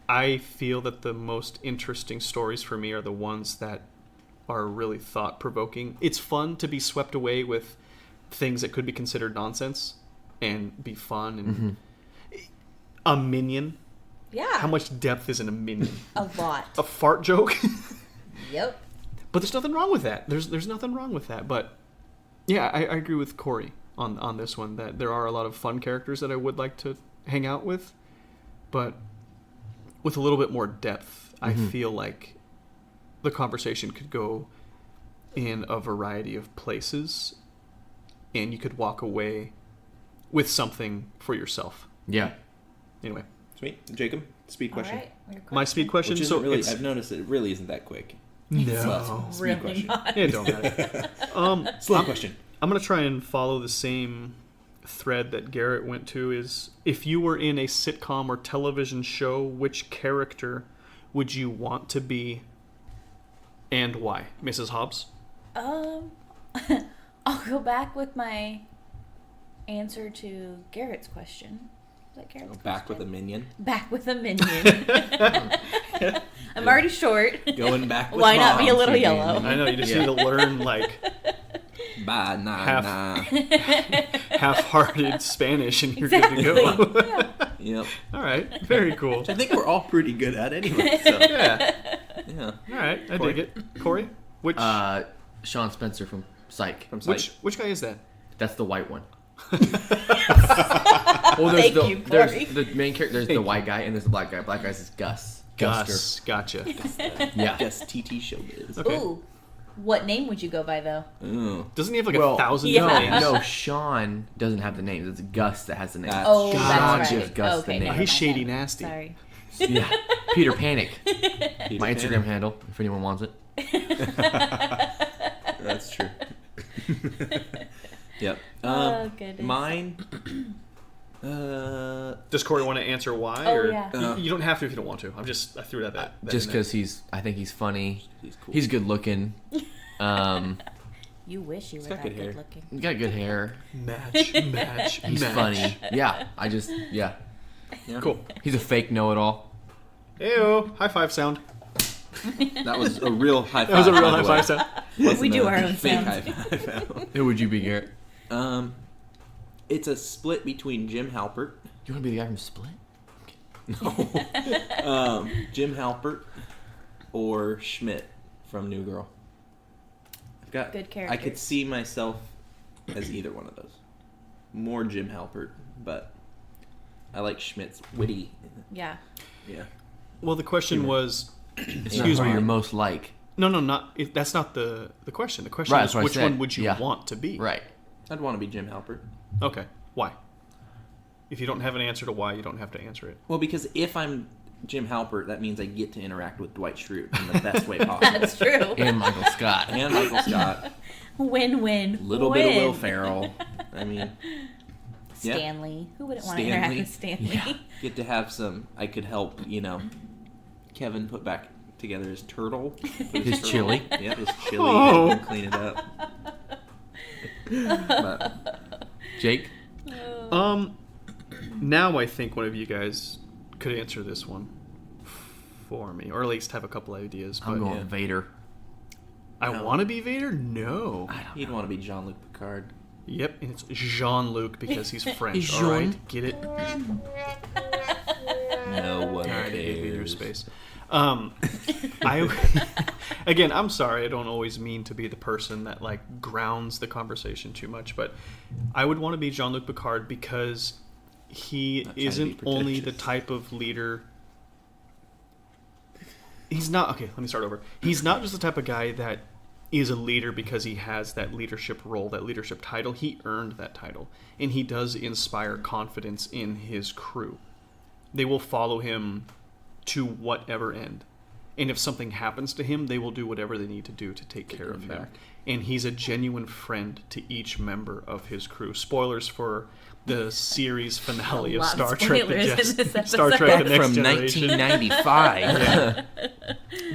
I feel that the most interesting stories for me are the ones that are really thought provoking. It's fun to be swept away with things that could be considered nonsense and be fun and a minion. Yeah. How much depth is in a minion? A lot. A fart joke? Yep. But there's nothing wrong with that. There's nothing wrong with that. But yeah, I agree with Corey on this one that there are a lot of fun characters that I would like to hang out with, but with a little bit more depth, I feel like the conversation could go in a variety of places, and you could walk away with something for yourself. Yeah. Anyway, Sweet. Jacob, speed All question. right. Your my speed question. Which So isn't really, it's I've noticed it really isn't that quick. no. Speed Really question. not. It don't matter. Slow question. I'm going to try and follow the same thread that Garrett went to is if you were in a sitcom or television show, which character would you want to be and why? Mrs. Hobbs? I'll go back with my answer to Garrett's question. Is that Garrett's Back with a question? minion. Back with a minion. I'm already short. Going back with Why not be a moms, little you yellow? mean. I know, you just need to learn like Banana. half-hearted Spanish and you're good to go. Yeah. Yep. All right, very cool. I think we're all pretty good at anyway. So Yeah, yeah. all right, I Corey? dig it. Corey? Which Sean Spencer from Psych. From Psych. which guy is that? That's the white one. Well, Thank you, Corey. there's the main character. There's the white guy and there's the black guy. Black guy's is Gus. Gus. Gotcha. Yeah. Guess TT Showbiz. Okay. Ooh. What name would you go by though? Ooh. Doesn't he have like Well, 1,000 yeah. names? No, Sean doesn't have the names. It's Gus that has the names. That's Oh, Sean that's gives right. Gus the Okay, name. never He's mind shady that. nasty. Sorry. Yeah. Peter Panic. Peter My Pan. Instagram handle, if anyone wants it. That's true. Yep. Oh, goodness. Mine. Does Corey want to answer why? Oh, or yeah. You don't have to if you don't want to. I threw that Just in there. because I think he's funny. He's cool. He's good looking. You wish you were got that good hair. good looking. He got good hair. match. He's funny. Yeah. Yeah. Cool. He's a fake know-it-all. Ew. High five sound. That was a real high five. That was a real by high the five way. sound. Wasn't We do a our own fake sounds. high five. Who would you be, Garrett? It's a split between Jim Halpert. You want to be the guy from Split? Jim Halpert or Schmidt from New Girl. I've got Good I could characters. see myself as either one of those. More Jim Halpert, but I like Schmidt's witty. Yeah. Yeah. Well, the question was, It's excuse not who me. you're most like. No, that's not the question. The question Right, is, that's what I which said. one would you Yeah. want to be? Right. I'd want to be Jim Halpert. Okay. Why? If you don't have an answer to why, you don't have to answer it. Well, because if I'm Jim Halpert, that means I get to interact with Dwight Schrute in the best way possible. That's true. And Michael Scott. And Michael Scott. Win-win. Little bit of Will Ferrell. I mean, yeah. Stanley. Who wouldn't want to interact with Stanley? Yeah. Get to have some. I could help. Kevin put back together his turtle. His chili. Yep, his chili. Oh. And clean it up. But, Jake? Now I think one of you guys could answer this one for me, or at least have a couple ideas. But I'm going yeah. Vader. I want to be Vader? No. he'd want to be Jean-Luc Picard. Yep, and it's Jean-Luc because he's French. Jean. All right, get it? No one All right, I gave you your cares. space. I again, I'm sorry. I don't always mean to be the person that like grounds the conversation too much, but I would want to be Jean-Luc Picard because he Not trying to be isn't only the pretentious. type of leader. He's not okay. Let me start over. He's not just the type of guy that is a leader because he has that leadership role, that leadership title. He earned that title, and he does inspire confidence in his crew. They will follow him to whatever end. And if something happens to him, they will do whatever they need to do to take care of him. back. And he's a genuine friend to each member of his crew. Spoilers for the series finale of A lot Star of Trek: spoilers in this Star episode. Trek: The Back Next from Generation. 1995.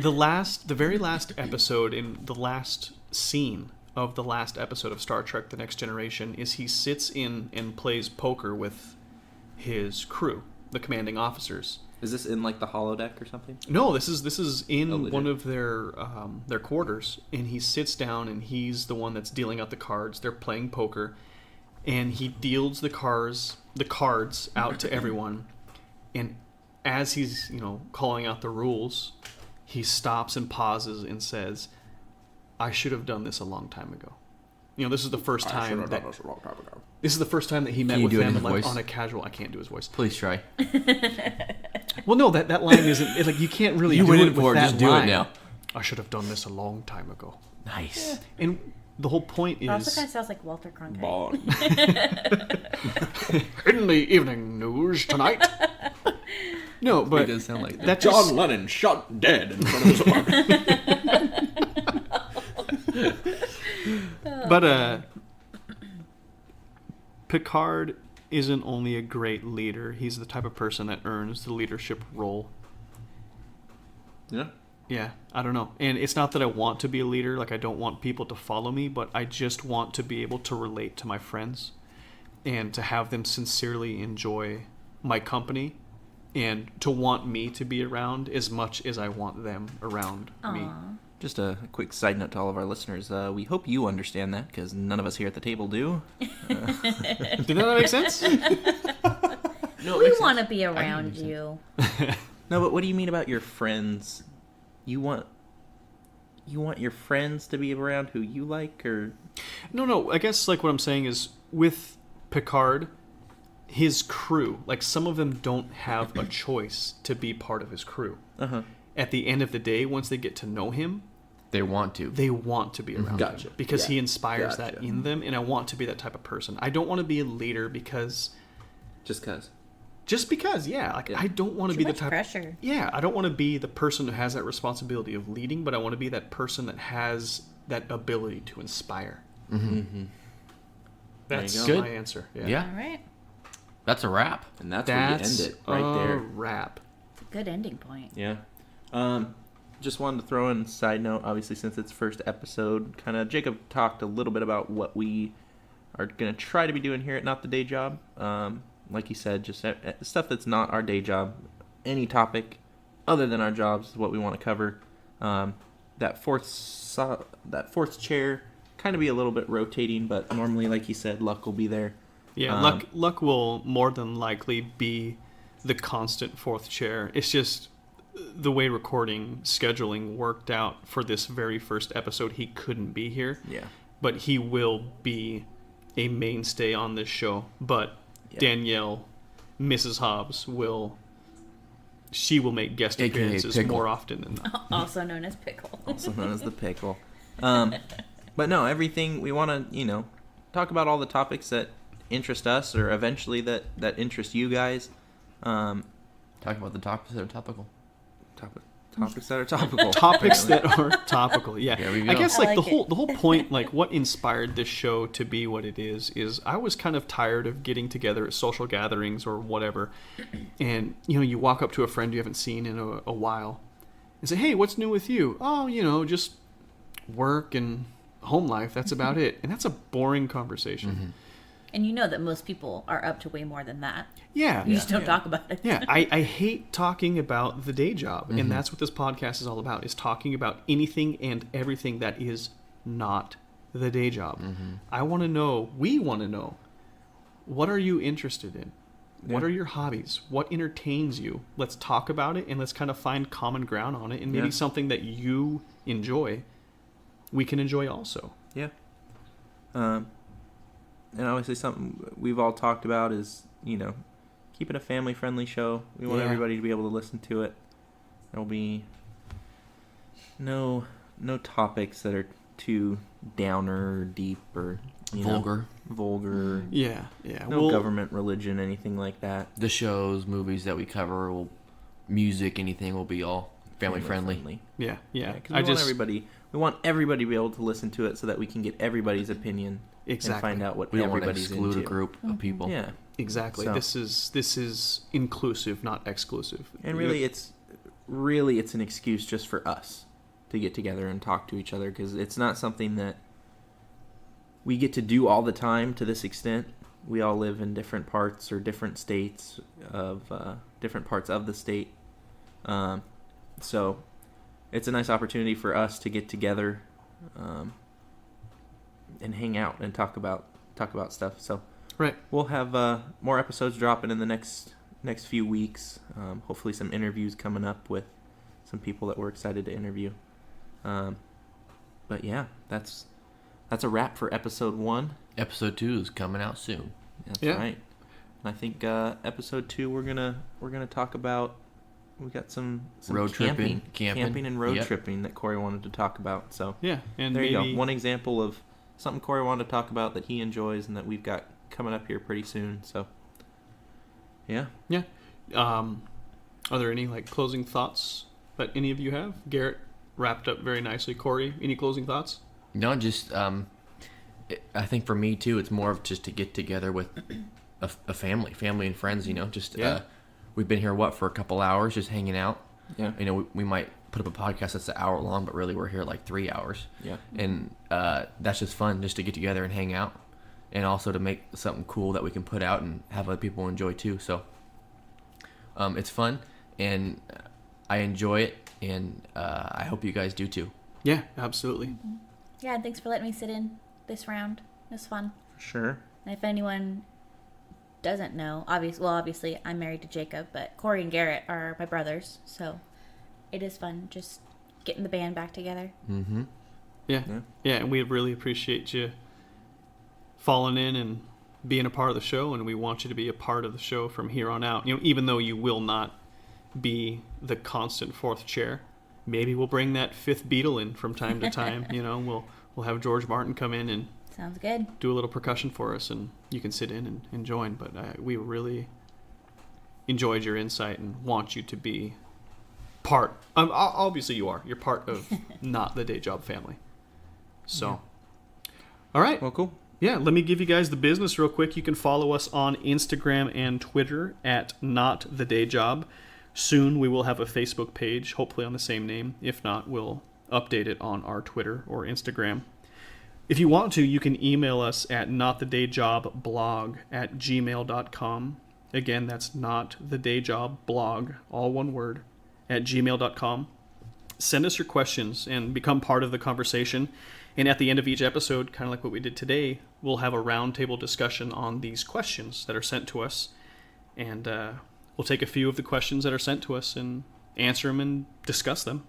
The very last episode, in the last scene of the last episode of Star Trek: The Next Generation, is he sits in and plays poker with his crew, the commanding officers. Is this in like the holodeck or something? No, this is in Oh, legit. one of their quarters, and he sits down and he's the one that's dealing out the cards. They're playing poker, and he deals the cards out to everyone. And as he's calling out the rules, he stops and pauses and says, "I should have done this a long time ago." This is the first time that this is the first time that he met Can you with do it in them the like voice? on a casual. I can't do his voice. Please try. Well, no, that line isn't like you can't really. You do went it in with for it, that just do it line. now. I should have done this a long time ago. Nice. And the whole point It also is kind of sounds like Walter Cronkite. in the evening news tonight. No, It but does sound like that. that just, Lennon shot dead in front of his apartment. but Picard isn't only a great leader; he's the type of person that earns the leadership role. Yeah. Yeah, I don't know. And it's not that I want to be a leader, like I don't want people to follow me, but I just want to be able to relate to my friends and to have them sincerely enjoy my company and to want me to be around as much as I want them around me. Aw. Just a quick side note to all of our listeners. We hope you understand that because none of us here at the table do. Did that make sense? No, We want to be around you. No, but what do you mean about your friends? You want your friends to be around who you like, or No, I guess like what I'm saying is with Picard, his crew, like some of them don't have a choice to be part of his crew. At the end of the day, once they get to know him, They want to. they want to be around Gotcha. him because he Yeah. inspires Gotcha. that in them, and I want to be that type of person. I don't want to be a leader because just because? yeah, like Yeah. I don't want to Too be the much type. pressure. Yeah, I don't want to be the person who has that responsibility of leading, but I want to be that person that has that ability to inspire. That's There you go. my answer. Yeah, Yeah. All right. That's a wrap. And that's That's where you end it right a there. wrap. Good ending point. Yeah. Just wanted to throw in a side note, obviously, since it's first episode, kind of Jacob talked a little bit about what we are going to try to be doing here at Not the Day Job. Like he said, just stuff that's not our day job. Any topic other than our jobs is what we want to cover. That fourth chair kind of be a little bit rotating, but normally, like he said, Luck will be there. Yeah, luck will more than likely be the constant fourth chair. It's just the way recording scheduling worked out for this very first episode. He couldn't be here. Yeah. But he will be a mainstay on this show. But Yeah. Danielle, Mrs. Hobbs, will make guest AKA appearances Pickle. more often than not. Also known as Pickle. Also known as the pickle. But no, everything we want to, talk about all the topics that interest us or eventually that interest you guys. Talk about the topics that are topical. Topics that are topical. Topics that are topical. Yeah. There we I go. guess I like like the whole point, like what inspired this show to be what it is I was kind of tired of getting together at social gatherings or whatever. And you walk up to a friend you haven't seen in a while and say, "Hey, what's new with you?" "Oh, just work and home life. That's about it." And that's a boring conversation. And you know that most people are up to way more than that. Yeah. You just don't talk about it. Yeah, I hate talking about the day job, and that's what this podcast is all about, is talking about anything and everything that is not the day job. I want to know, we want to know, what are you interested in? What Yeah. are your hobbies? What entertains you? Let's talk about it and let's kind of find common ground on it. And maybe Yeah. something that you enjoy, we can enjoy also. Yeah. And obviously something we've all talked about is, keep it a family-friendly show. We want Yeah. everybody to be able to listen to it. There'll be no topics that are too downer or deep or vulgar. Yeah. No government, religion, anything like that. The shows, movies that we cover, music, anything will be all family friendly. Yeah. Because we want everybody to be able to listen to it so that we can get everybody's opinion Exactly. and find out what We don't want to everybody's exclude into. a group of people. Yeah. Exactly. So- This is inclusive, not exclusive. And really it's an excuse just for us to get together and talk to each other, because it's not something that we get to do all the time to this extent. We all live in different parts or different states of different parts of the state. So it's a nice opportunity for us to get together and hang out and talk about stuff. So Right. we'll have more episodes dropping in the next few weeks. Hopefully some interviews coming up with some people that we're excited to interview. But yeah, that's a wrap for episode 1. Episode 2 is coming out soon. That's Yeah. right. And I think episode 2 we're gonna talk about. We got some Road camping tripping. and road Yep. tripping that Corey wanted to talk about. So Yeah. And there maybe, you go. One example of something Corey wanted to talk about that he enjoys and that we've got coming up here pretty soon. So yeah. Are there any closing thoughts that any of you have? Garrett wrapped up very nicely. Corey, any closing thoughts? No, just I think for me too, it's more of just to get together with a family and friends. Yeah. We've been here for a couple hours just hanging out. Yeah. We might put up a podcast that's an hour long, but really we're here 3 hours. Yeah. And that's just fun, just to get together and hang out, and also to make something cool that we can put out and have other people enjoy too. So it's fun, and I enjoy it, and I hope you guys do too. Yeah, absolutely. Yeah, and thanks for letting me sit in this round. It was fun. For sure. And if anyone doesn't know, obviously I'm married to Jacob, but Corey and Garrett are my brothers, so it is fun just getting the band back together. Mm-hmm. Yeah, and we really appreciate you falling in and being a part of the show, and we want you to be a part of the show from here on out. Even though you will not be the constant fourth chair, maybe we'll bring that fifth Beatle in from time to time. We'll have George Martin come in and Sounds good. do a little percussion for us, and you can sit in and join. But we really enjoyed your insight and want you to be part. Obviously, you are. You're part of Not the Day Job family. So, all right. Well, cool. Yeah, let me give you guys the business real quick. You can follow us on Instagram and Twitter at Not the Day Job. Soon we will have a Facebook page, hopefully on the same name. If not, we'll update it on our Twitter or Instagram. If you want to, you can email us at notthedayjobblog@gmail.com. Again, that's notthedayjobblog, all one word, at gmail.com. Send us your questions and become part of the conversation. And at the end of each episode, kind of like what we did today, we'll have a roundtable discussion on these questions that are sent to us. And we'll take a few of the questions that are sent to us and answer them and discuss them.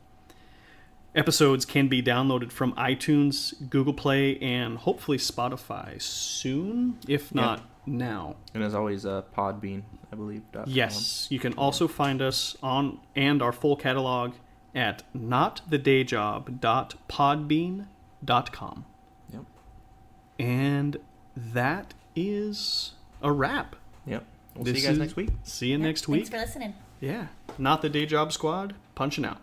Episodes can be downloaded from iTunes, Google Play, and hopefully Spotify soon, if not now. And as always, Podbean, I believe. Yes, you can also find us on and our full catalog at notthedayjob.podbean.com. Yep. And that is a wrap. Yep. We'll see you guys next week. See you next week. Thanks for listening. Yeah. Not the Day Job Squad, punching out.